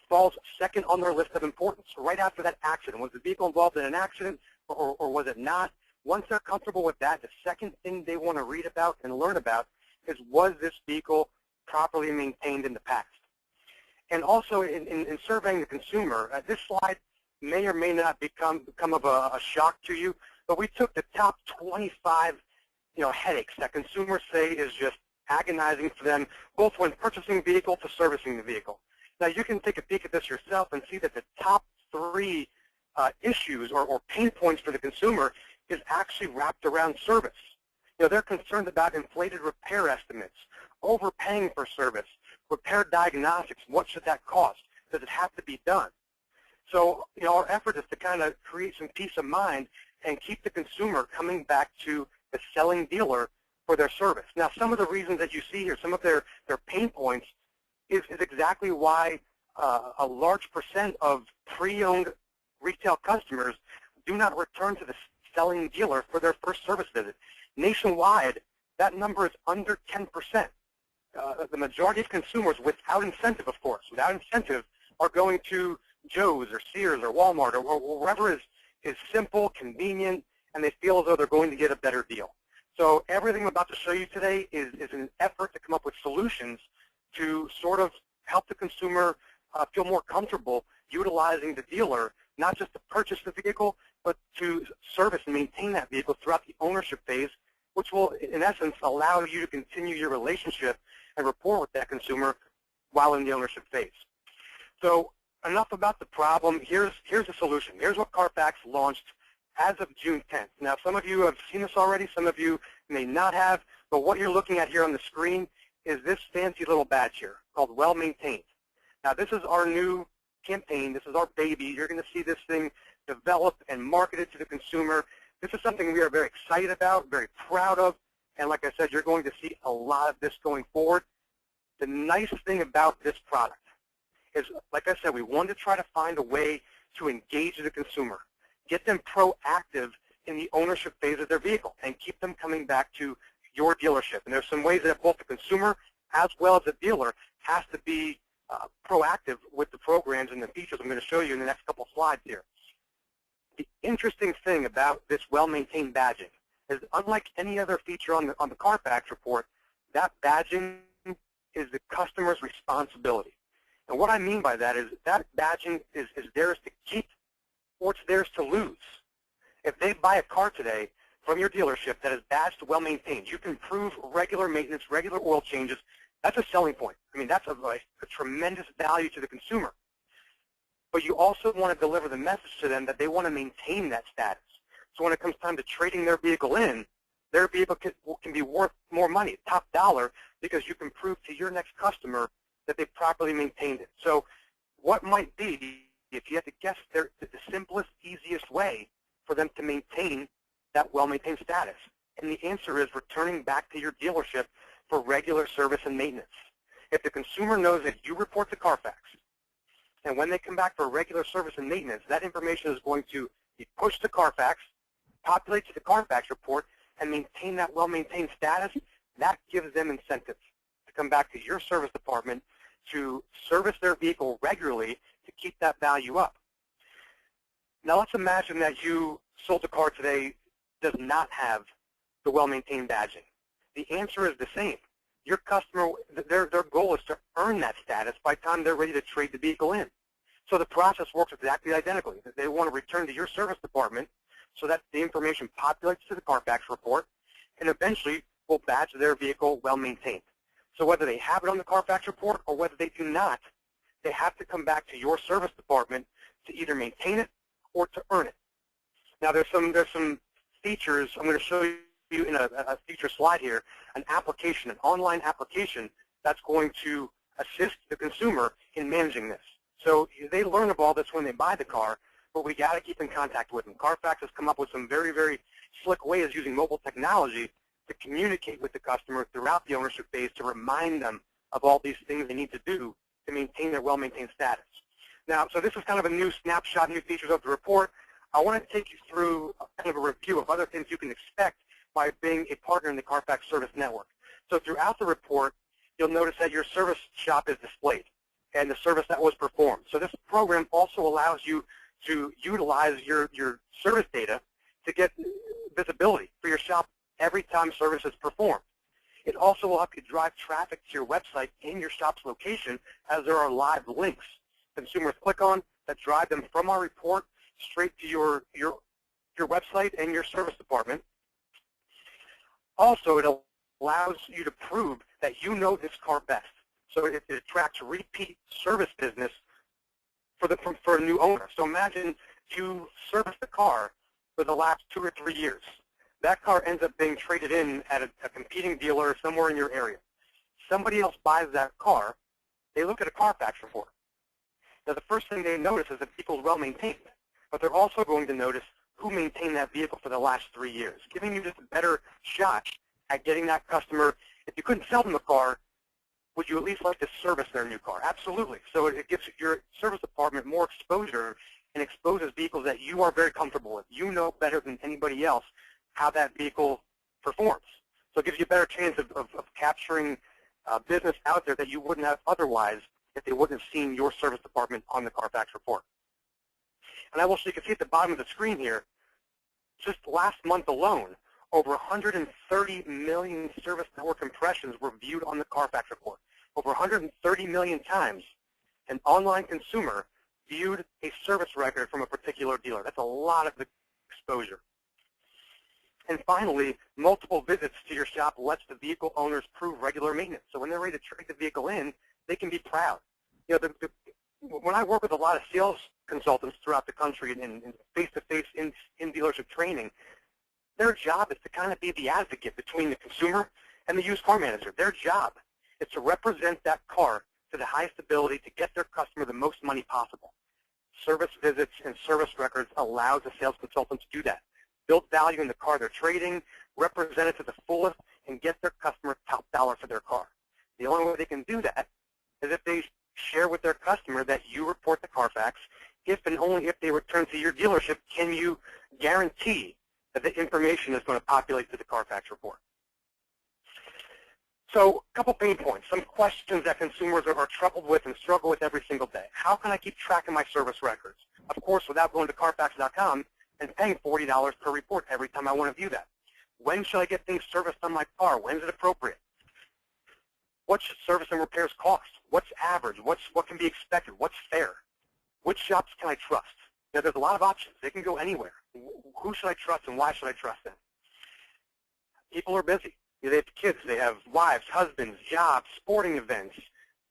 falls second on their list of importance, right after that accident. Was the vehicle involved in an accident or was it not? Once they're comfortable with that, the second thing they want to read about and learn about is, was this vehicle properly maintained in the past? And also in surveying the consumer, this slide may or may not become of a shock to you, but we took the top 25 headaches that consumers say is just agonizing for them, both when purchasing a vehicle to servicing the vehicle. Now, you can take a peek at this yourself and see that the top 3 issues or pain points for the consumer is actually wrapped around service. They're concerned about inflated repair estimates, overpaying for service, repair diagnostics. What should that cost? Does it have to be done? So, our effort is to kind of create some peace of mind and keep the consumer coming back to the selling dealer for their service. Now, some of the reasons that you see here, some of their pain points, is exactly why a large percent of pre-owned retail customers do not return to the selling dealer for their first service visit. Nationwide, that number is under 10%. The majority of consumers, without incentive, of course, without incentive, are going to Joe's or Sears or Walmart or wherever is simple, convenient, and they feel as though they're going to get a better deal. So everything I'm about to show you today is an effort to come up with solutions to sort of help the consumer feel more comfortable utilizing the dealer, not just to purchase the vehicle, but to service and maintain that vehicle throughout the ownership phase, which will, in essence, allow you to continue your relationship and rapport with that consumer while in the ownership phase. So enough about the problem. Here's the solution. Here's what CARFAX launched as of June 10th. Now, some of you have seen this already. Some of you may not have. But what you're looking at here on the screen is this fancy little badge here called Well Maintained. Now, this is our new campaign. This is our baby. You're going to see this thing developed and marketed to the consumer. This is something we are very excited about, very proud of. And like I said, you're going to see a lot of this going forward. The nice thing about this product is, like I said, we wanted to try to find a way to engage the consumer, get them proactive in the ownership phase of their vehicle, and keep them coming back to your dealership. And there's some ways that both the consumer as well as the dealer has to be proactive with the programs and the features I'm going to show you in the next couple slides here. The interesting thing about this well-maintained badging is, unlike any other feature on the CARFAX report, that badging is the customer's responsibility. And what I mean by that is that badging is theirs to keep or it's theirs to lose. If they buy a car today from your dealership that is badged to well-maintained, you can prove regular maintenance, regular oil changes. That's a selling point. I mean, that's a tremendous value to the consumer. But you also want to deliver the message to them that they want to maintain that status. So when it comes time to trading their vehicle in, their vehicle can be worth more money, top dollar, because you can prove to your next customer that they properly maintained it. So what might be, if you had to guess, the simplest, easiest way for them to maintain that well-maintained status? And the answer is returning back to your dealership for regular service and maintenance. if the consumer knows that you report to CARFAX, and when they come back for regular service and maintenance, that information is going to be pushed to CARFAX, populate to the CARFAX report, and maintain that well-maintained status, that gives them incentive to come back to your service department to service their vehicle regularly to keep that value up. Now let's imagine that you sold a car today does not have the well-maintained badging. The answer is the same. Your customer, their goal is to earn that status by the time they're ready to trade the vehicle in. So the process works exactly identically. They want to return to your service department so that the information populates to the CARFAX report and eventually will badge their vehicle well-maintained. So whether they have it on the CARFAX report or whether they do not, they have to come back to your service department to either maintain it or to earn it. Now there's some features I'm going to show you in a feature slide here, an application, an online application that's going to assist the consumer in managing this. So they learn of all this when they buy the car, but we got to keep in contact with them. CARFAX has come up with some very, very slick ways using mobile technology to communicate with the customer throughout the ownership phase to remind them of all these things they need to do to maintain their well-maintained status. Now, so this is kind of a new snapshot, new features of the report. I want to take you through kind of a review of other things you can expect by being a partner in the CARFAX service network. So throughout the report, you'll notice that your service shop is displayed and the service that was performed. So this program also allows you to utilize your service data to get visibility for your shop every time service is performed. It also will help you drive traffic to your website and your shop's location as there are live links consumers click on that drive them from our report straight to your website and your service department. Also, it allows you to prove that you know this car best. So it attracts repeat service business for a new owner. So imagine you service the car for the last 2 or 3 years. That car ends up being traded in at a competing dealer somewhere in your area. Somebody else buys that car. They look at a CARFAX report. Now, the first thing they notice is that the vehicle is well maintained, but they're also going to notice who maintained that vehicle for the last 3 years, giving you just a better shot at getting that customer. If you couldn't sell them a car, would you at least like to service their new car? Absolutely. So it gives your service department more exposure and exposes vehicles that you are very comfortable with. You know better than anybody else how that vehicle performs. So it gives you a better chance of capturing business out there that you wouldn't have otherwise if they wouldn't have seen your service department on the CARFAX report. And I will, so you can see at the bottom of the screen here, just last month alone, over 130 million service network impressions were viewed on the CARFAX report. Over 130 million times, an online consumer viewed a service record from a particular dealer. That's a lot of exposure. And finally, multiple visits to your shop lets the vehicle owners prove regular maintenance. So when they're ready to trade the vehicle in, they can be proud. You know, when I work with a lot of sales consultants throughout the country and face-to-face in dealership training, their job is to kind of be the advocate between the consumer and the used car manager. Their job is to represent that car to the highest ability to get their customer the most money possible. Service visits and service records allows a sales consultant to do that. Build value in the car they're trading, represent it to the fullest, and get their customer top dollar for their car. The only way they can do that is if they share with their customer that you report to CARFAX. If and only if they return to your dealership can you guarantee that the information is going to populate to the CARFAX report. So a couple pain points, some questions that consumers are troubled with and struggle with every single day. How can I keep track of my service records? Of course, without going to CARFAX.com and paying $40 per report every time I want to view that. When should I get things serviced on my car? When is it appropriate? What should service and repairs cost? What's average? What can be expected? What's fair? Which shops can I trust? Now, there's a lot of options. They can go anywhere. Who should I trust and why should I trust them? People are busy. They have kids. They have wives, husbands, jobs, sporting events,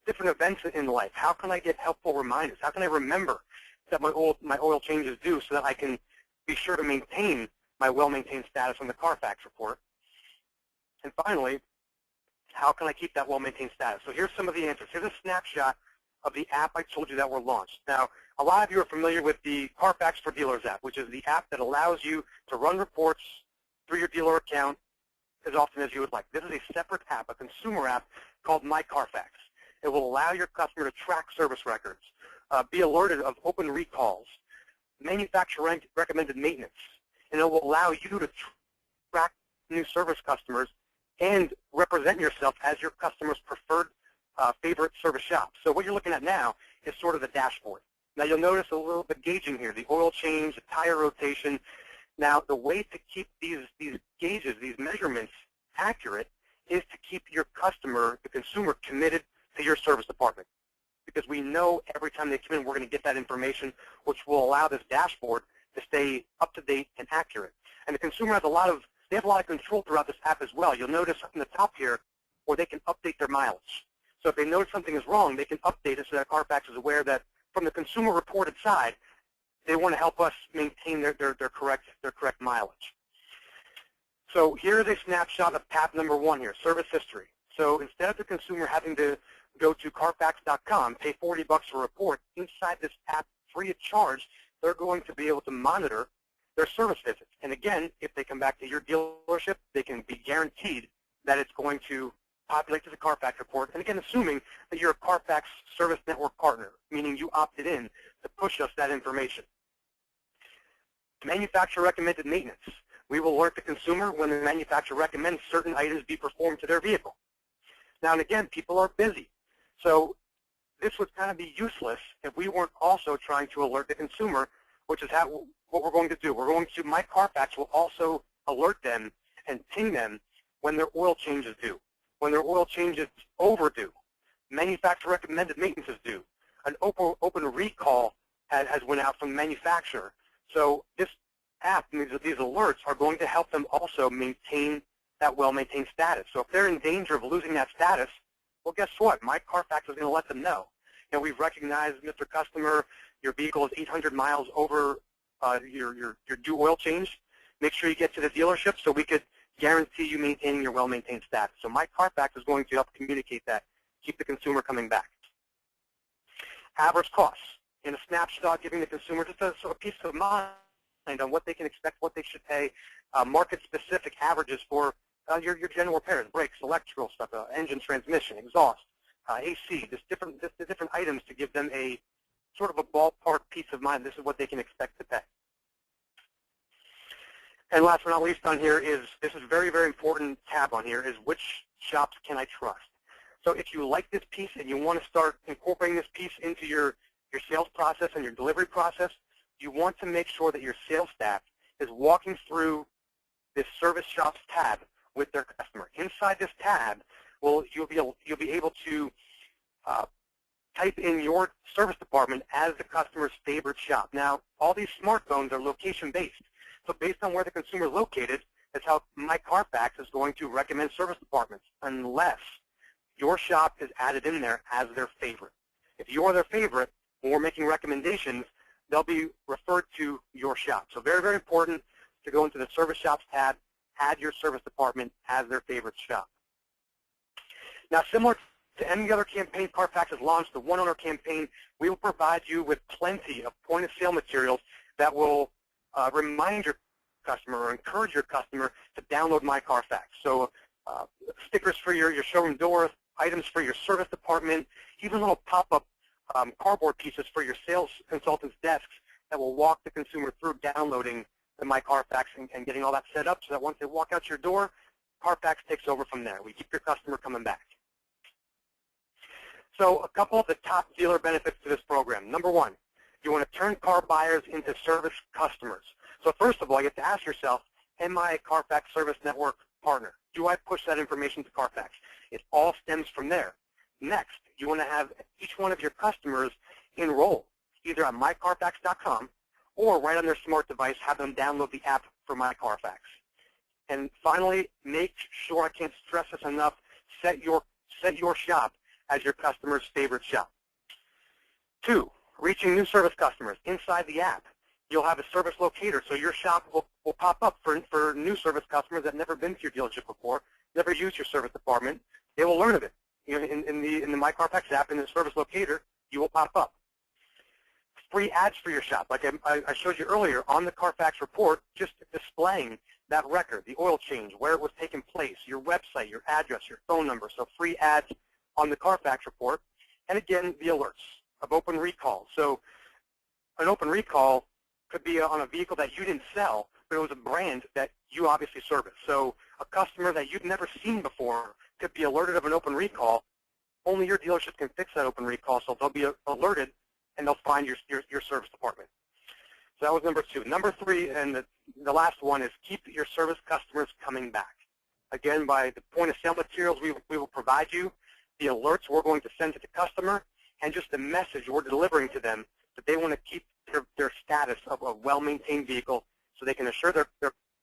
different events in life. How can I get helpful reminders? How can I remember that my oil change is due so that I can be sure to maintain my well-maintained status on the CARFAX report? And finally, how can I keep that well-maintained status? So here's some of the answers. Here's a snapshot of the app I told you that were launched. Now, a lot of you are familiar with the CARFAX for Dealers app, which is the app that allows you to run reports through your dealer account as often as you would like. This is a separate app, a consumer app called My CARFAX. It will allow your customer to track service records, be alerted of open recalls, manufacturer recommended maintenance, and it will allow you to track new service customers and represent yourself as your customer's preferred favorite service shop. So what you're looking at now is sort of the dashboard. Now you'll notice a little bit gauging here, the oil change, the tire rotation. Now the way to keep these gauges, these measurements accurate is to keep your customer, the consumer, committed to your service department. Because we know every time they come in, we're going to get that information, which will allow this dashboard to stay up to date and accurate. And the consumer has they have a lot of control throughout this app as well. You'll notice on the top here where they can update their mileage. So if they notice something is wrong, they can update it so that CARFAX is aware that from the consumer reported side, they want to help us maintain their correct mileage. So here is a snapshot of tab number 1 here, service history. So instead of the consumer having to go to CARFAX.com, pay $40 for a report, inside this app, free of charge, they're going to be able to monitor their service visits. And again, if they come back to your dealership, they can be guaranteed that it's going to populate to the CARFAX report. And again, assuming that you're a CARFAX service network partner, meaning you opted in to push us that information. Manufacturer recommended maintenance. We will alert the consumer when the manufacturer recommends certain items be performed to their vehicle. Now and again, people are busy. So this would kind of be useless if we weren't also trying to alert the consumer, which is what we're going to do. We're going to, my CARFAX will also alert them and ping them when their oil change is due, when their oil change is overdue, manufacturer recommended maintenance is due, an open recall has went out from the manufacturer. So this app, these alerts are going to help them also maintain that well-maintained status. So if they're in danger of losing that status, well, guess what? My CARFAX is going to let them know. You know, we've recognized, Mr. Customer, your vehicle is 800 miles over your due oil change. Make sure you get to the dealership so we could guarantee you maintaining your well-maintained status. So my CARFAX is going to help communicate that, keep the consumer coming back. Average costs. In a snapshot, giving the consumer just a sort of peace of mind on what they can expect, what they should pay, market-specific averages for your general repairs, brakes, electrical stuff, engine, transmission, exhaust, AC, just different items to give them a sort of a ballpark peace of mind. This is what they can expect to pay. And last but not least on here is, this is a very, very important tab on here, is which shops can I trust? So if you like this piece and you want to start incorporating this piece into your sales process and your delivery process, you want to make sure that your sales staff is walking through this service shops tab with their customer. Inside this tab, you'll be able to type in your service department as the customer's favorite shop. Now, all these smartphones are location-based. So based on where the consumer is located, that's how my CARFAX is going to recommend service departments, unless your shop is added in there as their favorite. If you are their favorite, when we're making recommendations, they'll be referred to your shop. So very, very important to go into the Service Shops tab, add your service department as their favorite shop. Now, similar to any other campaign CARFAX has launched, the One Owner campaign, we will provide you with plenty of point-of-sale materials that will remind your customer or encourage your customer to download My CARFAX. So stickers for your showroom door, items for your service department, even little pop-up cardboard pieces for your sales consultants' desks that will walk the consumer through downloading the My CARFAX and getting all that set up so that once they walk out your door, CARFAX takes over from there. We keep your customer coming back. So a couple of the top dealer benefits to this program. Number one, you want to turn car buyers into service customers. So first of all, you have to ask yourself, am I a CARFAX service network partner? Do I push that information to CARFAX? It all stems from there. Next, you want to have each one of your customers enroll either on mycarfax.com or right on their smart device, have them download the app for My CARFAX. And finally, make sure, I can't stress this enough, set your shop as your customer's favorite shop. 2, reaching new service customers. Inside the app, you'll have a service locator, so your shop will pop up for new service customers that have never been to your dealership before, never used your service department. They will learn of it. You know, in the My CARFAX app, in the service locator, you will pop up. Free ads for your shop, like I showed you earlier on the CARFAX report, just displaying that record, the oil change, where it was taking place, your website, your address, your phone number, so free ads on the CARFAX report. and again, the alerts of open recall. So an open recall could be on a vehicle that you didn't sell, but it was a brand that you obviously service. So a customer that you've never seen before could be alerted of an open recall. Only your dealership can fix that open recall, so they'll be alerted and they'll find your service department. So that was number 2. Number 3, and the last one, is keep your service customers coming back. Again, by the point of sale materials we will provide you, the alerts we're going to send to the customer, and just the message we're delivering to them that they want to keep their status of a well-maintained vehicle so they can assure their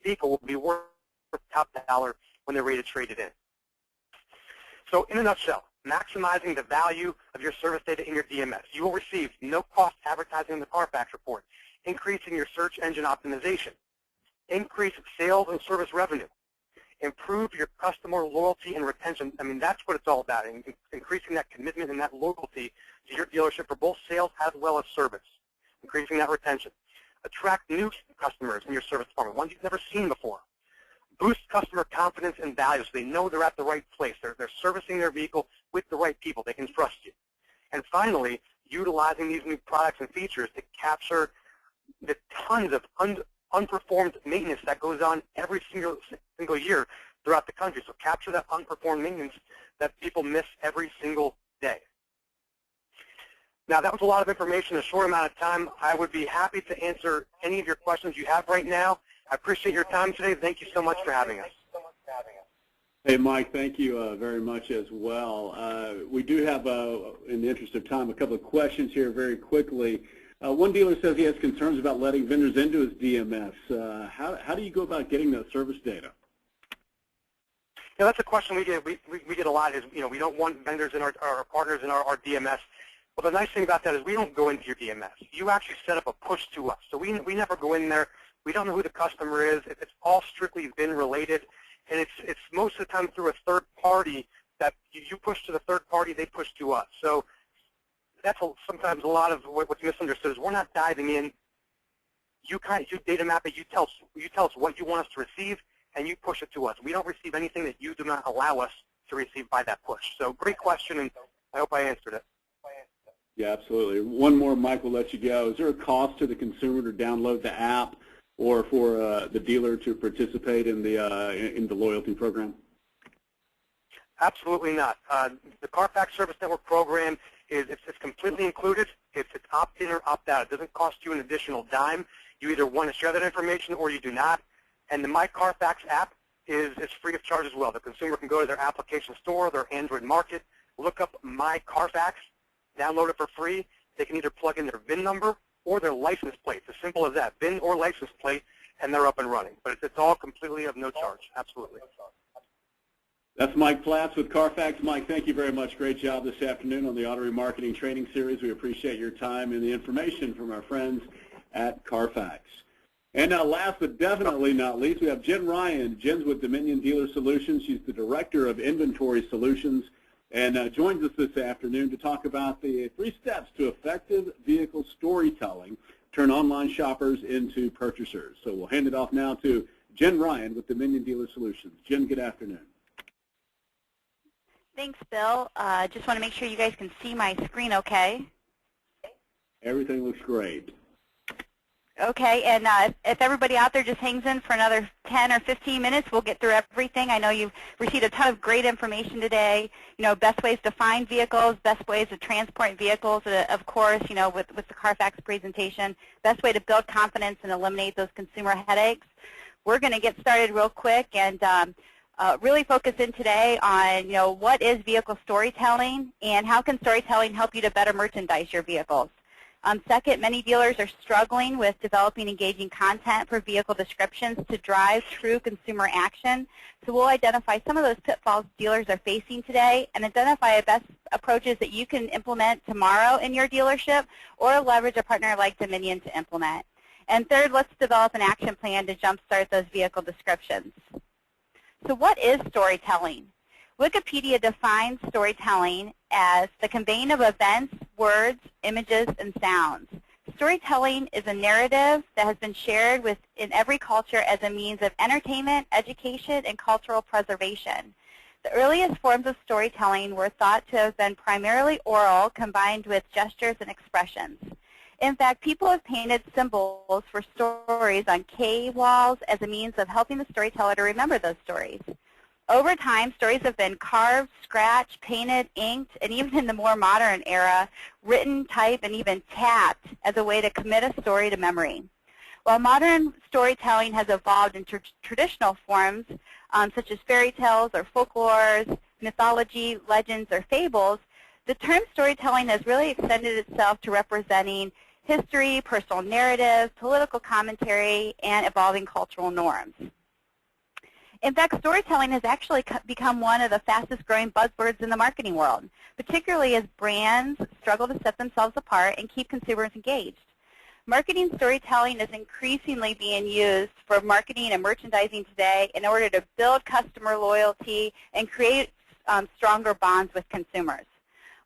vehicle will be worth top dollar when they're ready to trade it in. So in a nutshell, maximizing the value of your service data in your DMS. You will receive no-cost advertising in the CARFAX report, increasing your search engine optimization, increase sales and service revenue, improve your customer loyalty and retention. I mean, that's what it's all about, increasing that commitment and that loyalty to your dealership for both sales as well as service, increasing that retention. Attract new customers in your service department, ones you've never seen before. Boost customer confidence and value so they know they're at the right place. They're servicing their vehicle with the right people. They can trust you. And finally, utilizing these new products and features to capture the tons of unperformed maintenance that goes on every single year throughout the country. So capture that unperformed maintenance that people miss every single day. Now, that was a lot of information in a short amount of time. I would be happy to answer any of your questions you have right now. I appreciate your time today. Thank you so much for having us. Hey, Mike, thank you very much as well. We do have, in the interest of time, a couple of questions here very quickly. One dealer says he has concerns about letting vendors into his DMS. How do you go about getting that service data? Yeah, that's a question we get a lot. Is we don't want vendors in our partners in our DMS. Well, the nice thing about that is we don't go into your DMS. You actually set up a push to us. So we never go in there. We don't know who the customer is. It's all strictly VIN related, and it's most of the time through a third party that you push to the third party, they push to us. So that's sometimes a lot of what's misunderstood is we're not diving in. You data map it. You tell us what you want us to receive, and you push it to us. We don't receive anything that you do not allow us to receive by that push. So great question, and I hope I answered it. Yeah, absolutely. One more, Mike, we'll let you go. Is there a cost to the consumer to download the app or for the dealer to participate in the loyalty program? Absolutely not. The CARFAX Service Network program it's completely included. It's opt-in or opt-out. It doesn't cost you an additional dime. You either want to share that information or you do not. And the My CARFAX app is free of charge as well. The consumer can go to their application store, their Android market, look up My CARFAX, download it for free. They can either plug in their VIN number or their license plate. It's as simple as that, VIN or license plate, and they're up and running. But it's all completely of no charge, absolutely. That's Mike Platts with CARFAX. Mike, thank you very much. Great job this afternoon on the Auto Remarketing Training Series. We appreciate your time and the information from our friends at CARFAX. And now last but definitely not least, we have Jen Ryan. Jen's with Dominion Dealer Solutions. She's the Director of Inventory Solutions and joins us this afternoon to talk about the 3 steps to effective vehicle storytelling, turn online shoppers into purchasers. So we'll hand it off now to Jen Ryan with Dominion Dealer Solutions. Jen, good afternoon. Thanks, Bill. Just want to make sure you guys can see my screen okay. Everything looks great. Okay, and if everybody out there just hangs in for another 10 or 15 minutes, we'll get through everything. I know you've received a ton of great information today. Best ways to find vehicles, best ways to transport vehicles, of course, with the CARFAX presentation, best way to build confidence and eliminate those consumer headaches. We're going to get started real quick and really focus in today on, what is vehicle storytelling and how can storytelling help you to better merchandise your vehicles. Second, many dealers are struggling with developing engaging content for vehicle descriptions to drive true consumer action. So we'll identify some of those pitfalls dealers are facing today and identify best approaches that you can implement tomorrow in your dealership or leverage a partner like Dominion to implement. And third, let's develop an action plan to jumpstart those vehicle descriptions. So what is storytelling? Wikipedia defines storytelling as the conveying of events, words, images, and sounds. Storytelling is a narrative that has been shared in every culture as a means of entertainment, education, and cultural preservation. The earliest forms of storytelling were thought to have been primarily oral, combined with gestures and expressions. In fact, people have painted symbols for stories on cave walls as a means of helping the storyteller to remember those stories. Over time, stories have been carved, scratched, painted, inked, and even in the more modern era, written, typed, and even tapped as a way to commit a story to memory. While modern storytelling has evolved into traditional forms, such as fairy tales or folklores, mythology, legends, or fables, the term storytelling has really extended itself to representing history, personal narrative, political commentary, and evolving cultural norms. In fact, storytelling has actually become one of the fastest growing buzzwords in the marketing world, particularly as brands struggle to set themselves apart and keep consumers engaged. Marketing storytelling is increasingly being used for marketing and merchandising today in order to build customer loyalty and create stronger bonds with consumers.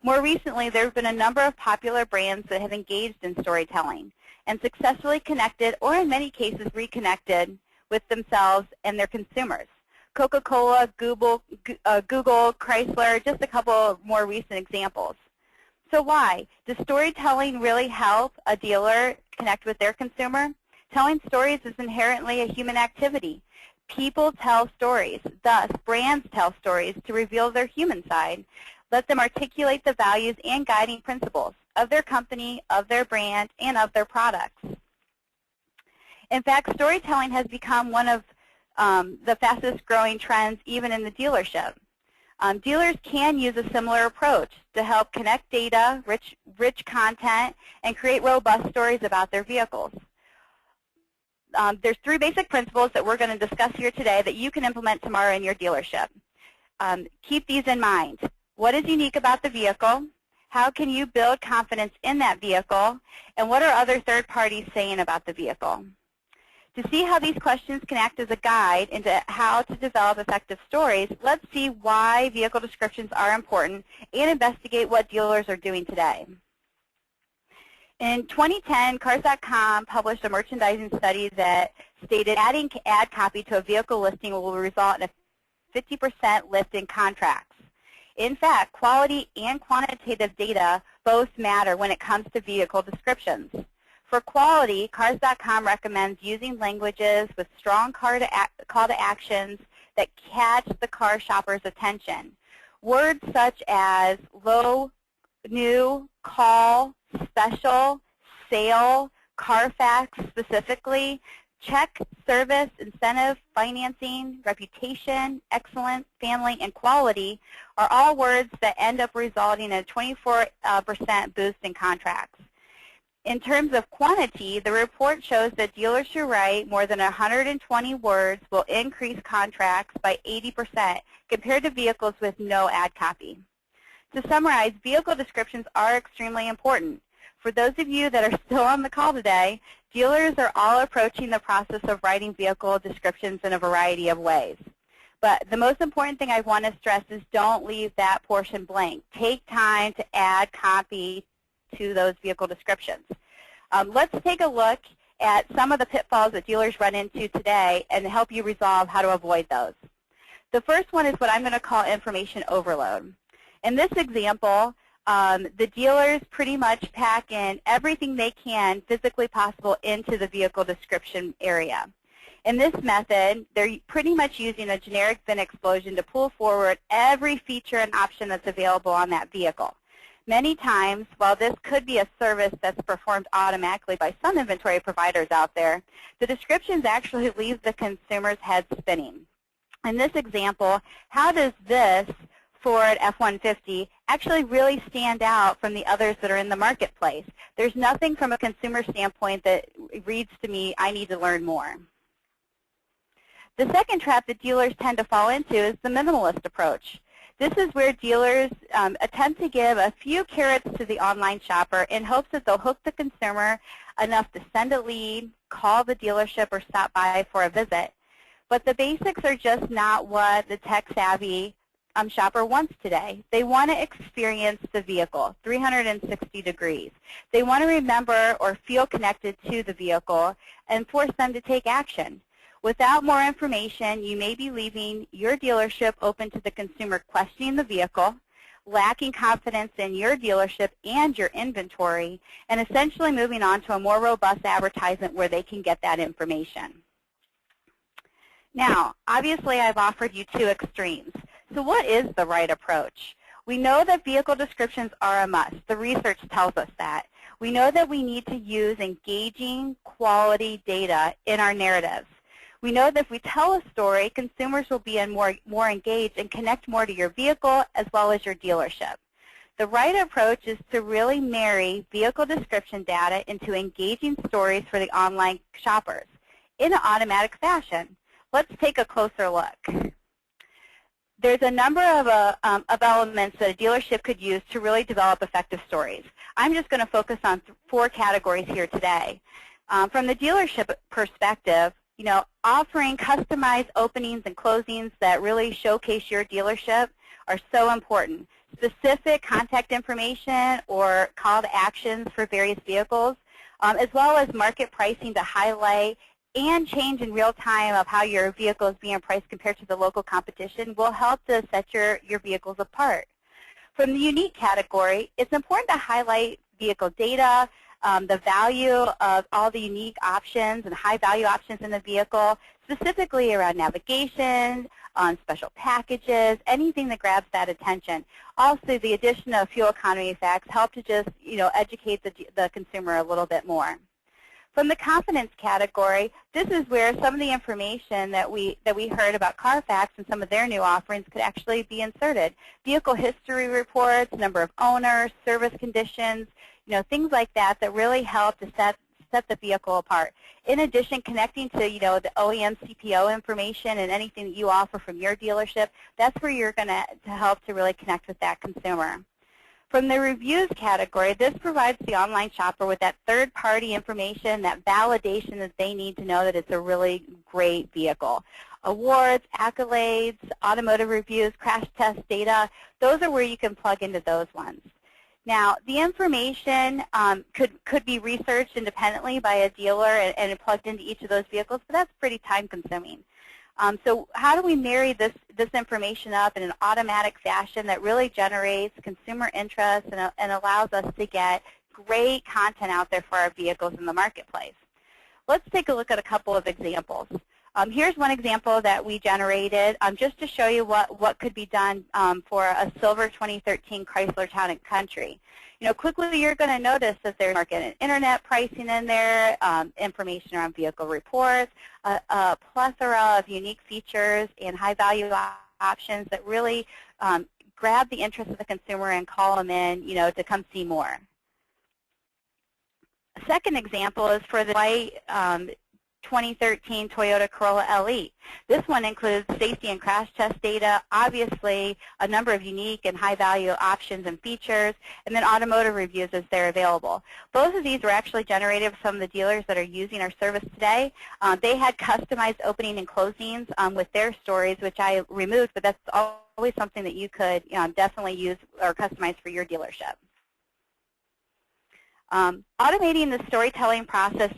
More recently, there have been a number of popular brands that have engaged in storytelling and successfully connected, or in many cases reconnected, with themselves and their consumers. Coca-Cola, Google, Chrysler, just a couple more recent examples. So why? Does storytelling really help a dealer connect with their consumer? Telling stories is inherently a human activity. People tell stories. Thus, brands tell stories to reveal their human side. Let them articulate the values and guiding principles of their company, of their brand, and of their products. In fact, storytelling has become one of the fastest growing trends even in the dealership. Dealers can use a similar approach to help connect data, rich content, and create robust stories about their vehicles. There's 3 basic principles that we're going to discuss here today that you can implement tomorrow in your dealership. Keep these in mind. What is unique about the vehicle? How can you build confidence in that vehicle? And what are other third parties saying about the vehicle? To see how these questions can act as a guide into how to develop effective stories, let's see why vehicle descriptions are important and investigate what dealers are doing today. In 2010, Cars.com published a merchandising study that stated adding ad copy to a vehicle listing will result in a 50% lift in contracts. In fact, quality and quantitative data both matter when it comes to vehicle descriptions. For quality, Cars.com recommends using languages with strong call to actions that catch the car shopper's attention. Words such as low, new, call, special, sale, CARFAX specifically, check, service, incentive, financing, reputation, excellent, family, and quality are all words that end up resulting in a 24% boost in contracts. In terms of quantity, the report shows that dealers who write more than 120 words will increase contracts by 80% compared to vehicles with no ad copy. To summarize, vehicle descriptions are extremely important. For those of you that are still on the call today, dealers are all approaching the process of writing vehicle descriptions in a variety of ways. But the most important thing I want to stress is don't leave that portion blank. Take time to add copy to those vehicle descriptions. Let's take a look at some of the pitfalls that dealers run into today and help you resolve how to avoid those. The first one is what I'm going to call information overload. In this example, the dealers pretty much pack in everything they can physically possible into the vehicle description area. In this method, they're pretty much using a generic VIN explosion to pull forward every feature and option that's available on that vehicle. Many times, while this could be a service that's performed automatically by some inventory providers out there, the descriptions actually leave the consumer's head spinning. In this example, how does this Ford F-150 actually really stand out from the others that are in the marketplace? There's nothing from a consumer standpoint that reads to me, I need to learn more. The second trap that dealers tend to fall into is the minimalist approach. This is where dealers attempt to give a few carrots to the online shopper in hopes that they'll hook the consumer enough to send a lead, call the dealership, or stop by for a visit. But the basics are just not what the tech-savvy shopper wants today. They want to experience the vehicle 360 degrees. They want to remember or feel connected to the vehicle and force them to take action. Without more information, you may be leaving your dealership open to the consumer questioning the vehicle, lacking confidence in your dealership and your inventory, and essentially moving on to a more robust advertisement where they can get that information. Now, obviously, I've offered you two extremes. So what is the right approach? We know that vehicle descriptions are a must. The research tells us that. We know that we need to use engaging, quality data in our narratives. We know that if we tell a story, consumers will be more engaged and connect more to your vehicle as well as your dealership. The right approach is to really marry vehicle description data into engaging stories for the online shoppers in an automatic fashion. Let's take a closer look. There's a number of elements that a dealership could use to really develop effective stories. I'm just going to focus on 4 categories here today. From the dealership perspective, offering customized openings and closings that really showcase your dealership are so important. Specific contact information or call to actions for various vehicles, as well as market pricing to highlight and change in real time of how your vehicle is being priced compared to the local competition will help to set your vehicles apart. From the unique category, it's important to highlight vehicle data, the value of all the unique options and high-value options in the vehicle, specifically around navigation, on special packages, anything that grabs that attention. Also, the addition of fuel economy facts help to just educate the consumer a little bit more. From the confidence category, this is where some of the information that we heard about CARFAX and some of their new offerings could actually be inserted. Vehicle history reports, number of owners, service conditions, things like that that really help to set the vehicle apart. In addition, connecting to the OEM CPO information and anything that you offer from your dealership, that's where you're going to help to really connect with that consumer. From the reviews category, this provides the online shopper with that third-party information, that validation that they need to know that it's a really great vehicle. Awards, accolades, automotive reviews, crash test data, those are where you can plug into those ones. Now, the information could be researched independently by a dealer and plugged into each of those vehicles, but that's pretty time-consuming. So how do we marry this information up in an automatic fashion that really generates consumer interest and allows us to get great content out there for our vehicles in the marketplace? Let's take a look at a couple of examples. Here's one example that we generated just to show you what could be done for a silver 2013 Chrysler Town & Country. Quickly you're going to notice that there's market and internet pricing in there, information around vehicle reports, a plethora of unique features and high-value options that really grab the interest of the consumer and call them in, to come see more. A second example is for the white 2013 Toyota Corolla LE. This one includes safety and crash test data, obviously a number of unique and high-value options and features, and then automotive reviews as they're available. Both of these were actually generated from some of the dealers that are using our service today. They had customized opening and closings with their stories, which I removed, but that's always something that you could definitely use or customize for your dealership. Automating the storytelling process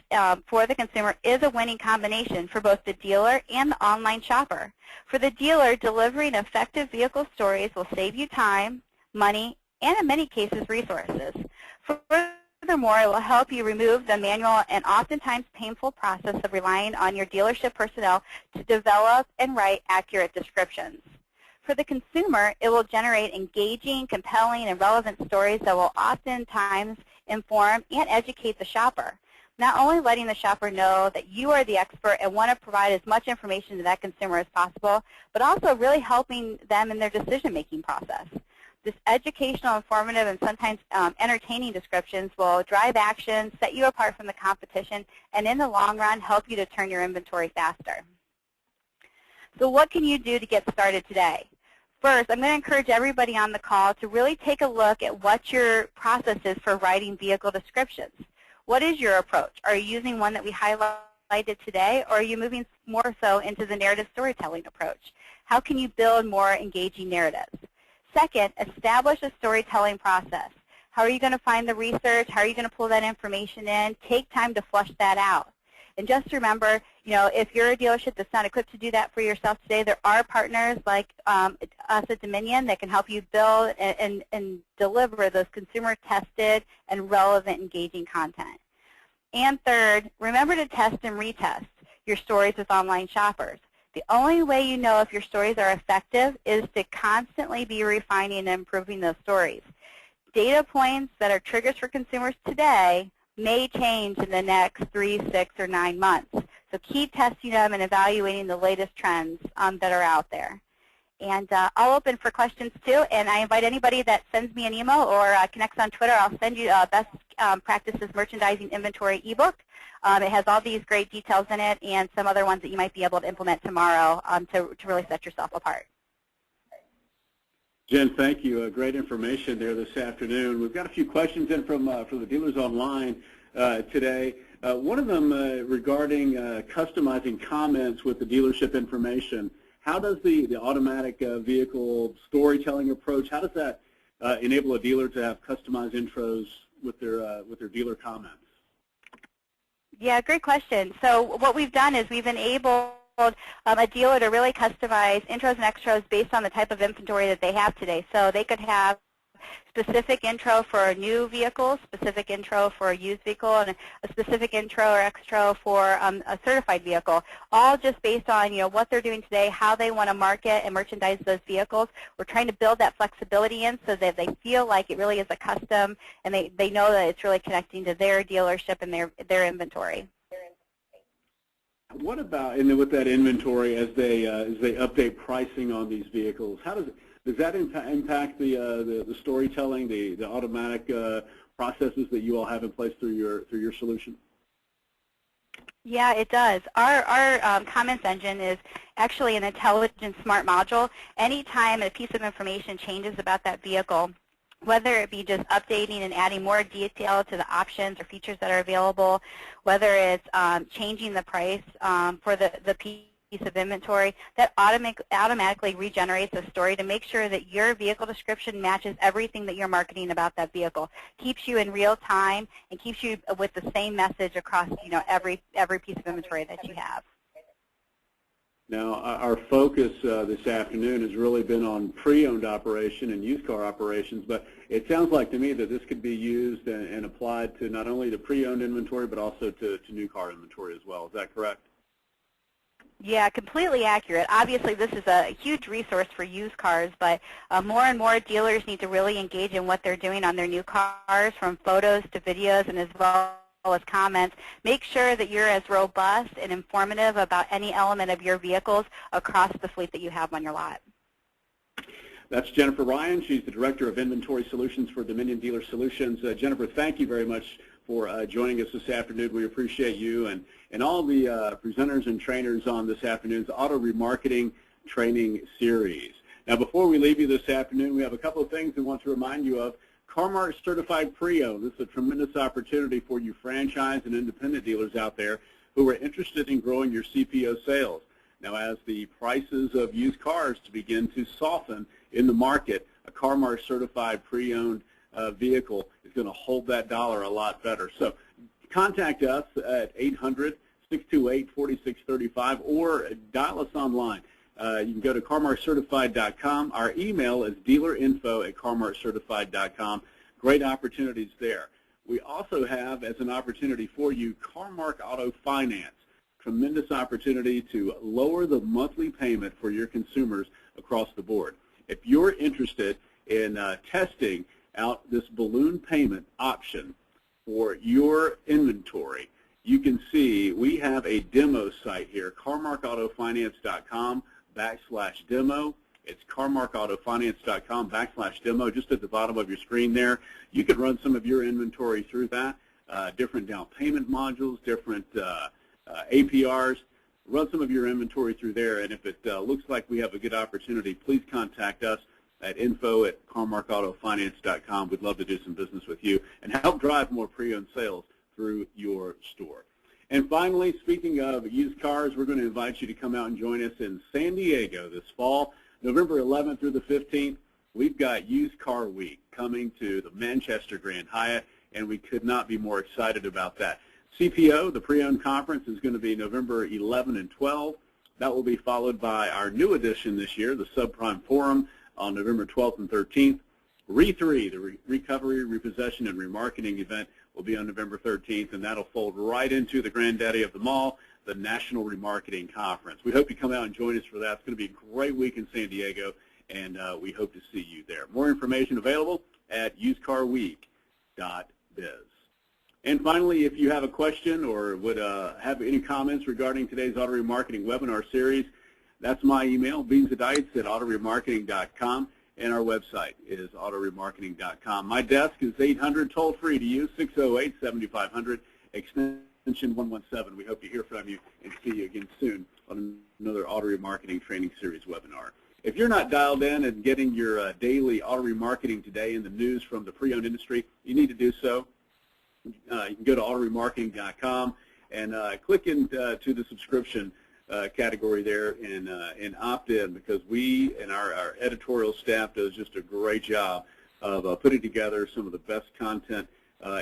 for the consumer is a winning combination for both the dealer and the online shopper. For the dealer, delivering effective vehicle stories will save you time, money, and in many cases, resources. Furthermore, it will help you remove the manual and oftentimes painful process of relying on your dealership personnel to develop and write accurate descriptions. For the consumer, it will generate engaging, compelling, and relevant stories that will oftentimes inform and educate the shopper, not only letting the shopper know that you are the expert and want to provide as much information to that consumer as possible, but also really helping them in their decision-making process. This educational, informative, and sometimes entertaining descriptions will drive action, set you apart from the competition, and in the long run, help you to turn your inventory faster. So what can you do to get started today? First, I'm going to encourage everybody on the call to really take a look at what your process is for writing vehicle descriptions. What is your approach? Are you using one that we highlighted today, or are you moving more so into the narrative storytelling approach? How can you build more engaging narratives? Second, establish a storytelling process. How are you going to find the research? How are you going to pull that information in? Take time to flush that out. And just remember, if you're a dealership that's not equipped to do that for yourself today, there are partners like us at Dominion that can help you build and deliver those consumer-tested and relevant, engaging content. And third, remember to test and retest your stories with online shoppers. The only way you know if your stories are effective is to constantly be refining and improving those stories. Data points that are triggers for consumers today may change in the next 3, 6, or 9 months. So keep testing them and evaluating the latest trends that are out there. And I'll open for questions too, and I invite anybody that sends me an email or connects on Twitter. I'll send you Best Practices Merchandising Inventory ebook. It has all these great details in it and some other ones that you might be able to implement tomorrow to really set yourself apart. Jen, thank you. Great information there this afternoon. We've got a few questions in from the dealers online today. One of them regarding customizing comments with the dealership information. How does the automatic vehicle storytelling approach, how does that enable a dealer to have customized intros with their dealer comments? Yeah, great question. So what we've done is we've enabled a dealer to really customize intros and extras based on the type of inventory that they have today. So they could have specific intro for new vehicles, specific intro for a used vehicle, and a specific intro or extra for a certified vehicle, all just based on what they're doing today, how they want to market and merchandise those vehicles. We're trying to build that flexibility in so that they feel like it really is a custom, and they know that it's really connecting to their dealership and their inventory. What about, and with that inventory, as they update pricing on these vehicles, how does that impact the storytelling, the automatic processes that you all have in place through your solution? Yeah, it does. Our comments engine is actually an intelligent smart module. Anytime a piece of information changes about that vehicle, whether it be just updating and adding more detail to the options or features that are available, whether it's changing the price for the piece of inventory, that automatically regenerates a story to make sure that your vehicle description matches everything that you're marketing about that vehicle. Keeps you in real time and keeps you with the same message across every piece of inventory that you have. Now, our focus this afternoon has really been on pre-owned operation and used car operations, but it sounds like to me that this could be used and applied to not only the pre-owned inventory, but also to new car inventory as well. Is that correct? Yeah, completely accurate. Obviously, this is a huge resource for used cars, but more and more dealers need to really engage in what they're doing on their new cars, from photos to videos and as well as comments. Make sure that you're as robust and informative about any element of your vehicles across the fleet that you have on your lot. That's Jennifer Ryan. She's the Director of Inventory Solutions for Dominion Dealer Solutions. Jennifer, thank you very much for joining us this afternoon. We appreciate you and all the presenters and trainers on this afternoon's Auto Remarketing Training Series. Now, before we leave you this afternoon, we have a couple of things we want to remind you of. CarMart Certified Pre-Owned. This is a tremendous opportunity for you franchise and independent dealers out there who are interested in growing your CPO sales. Now, as the prices of used cars begin to soften in the market, a CarMart Certified Pre-Owned vehicle is going to hold that dollar a lot better. So contact us at 800-628-4635 or dial us online. You can go to carmartcertified.com. Our email is dealerinfo@carmartcertified.com. Great opportunities there. We also have, as an opportunity for you, CarMark Auto Finance. Tremendous opportunity to lower the monthly payment for your consumers across the board. If you're interested in testing out this balloon payment option for your inventory, you can see we have a demo site here, carmarkautofinance.com/demo. It's carmarkautofinance.com/demo, just at the bottom of your screen there. You can run some of your inventory through that, different down payment modules, different APRs. Run some of your inventory through there, and if it looks like we have a good opportunity, please contact us at info@carmarkautofinance.com. We'd love to do some business with you and help drive more pre-owned sales through your store. And finally, speaking of used cars, we're going to invite you to come out and join us in San Diego this fall, November 11th through the 15th. We've got Used Car Week coming to the Manchester Grand Hyatt, and we could not be more excited about that. CPO, the Pre-Owned Conference, is going to be November 11 and 12. That will be followed by our new edition this year, the Subprime Forum, on November 12th and 13th. RE3, the Recovery, Repossession, and Remarketing event, will be on November 13th, and that'll fold right into the granddaddy of them all, the National Remarketing Conference. We hope you come out and join us for that. It's going to be a great week in San Diego, and we hope to see you there. More information available at usedcarweek.biz. And finally, if you have a question or would have any comments regarding today's auto remarketing webinar series, that's my email, beansadites@autoremarketing.com, and our website is autoremarketing.com. My desk is 800 toll-free to you, 608-7500, extension 117. We hope to hear from you and see you again soon on another auto remarketing training series webinar. If you're not dialed in and getting your daily auto remarketing today in the news from the pre-owned industry, you need to do so. You can go to autoremarketing.com and click into the subscription category there and opt in, because we and our editorial staff does just a great job of putting together some of the best content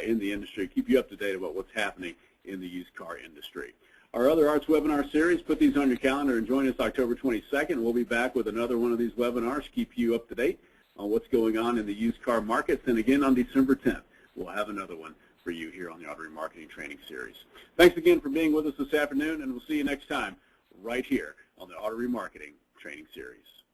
in the industry, keep you up to date about what's happening in the used car industry. Our other ARTS webinar series, put these on your calendar and join us October 22nd. We'll be back with another one of these webinars, keep you up to date on what's going on in the used car markets. And again, on December 10th, we'll have another one for you here on the Auto Remarketing Training Series. Thanks again for being with us this afternoon, and we'll see you next time right here on the Auto Remarketing Training Series.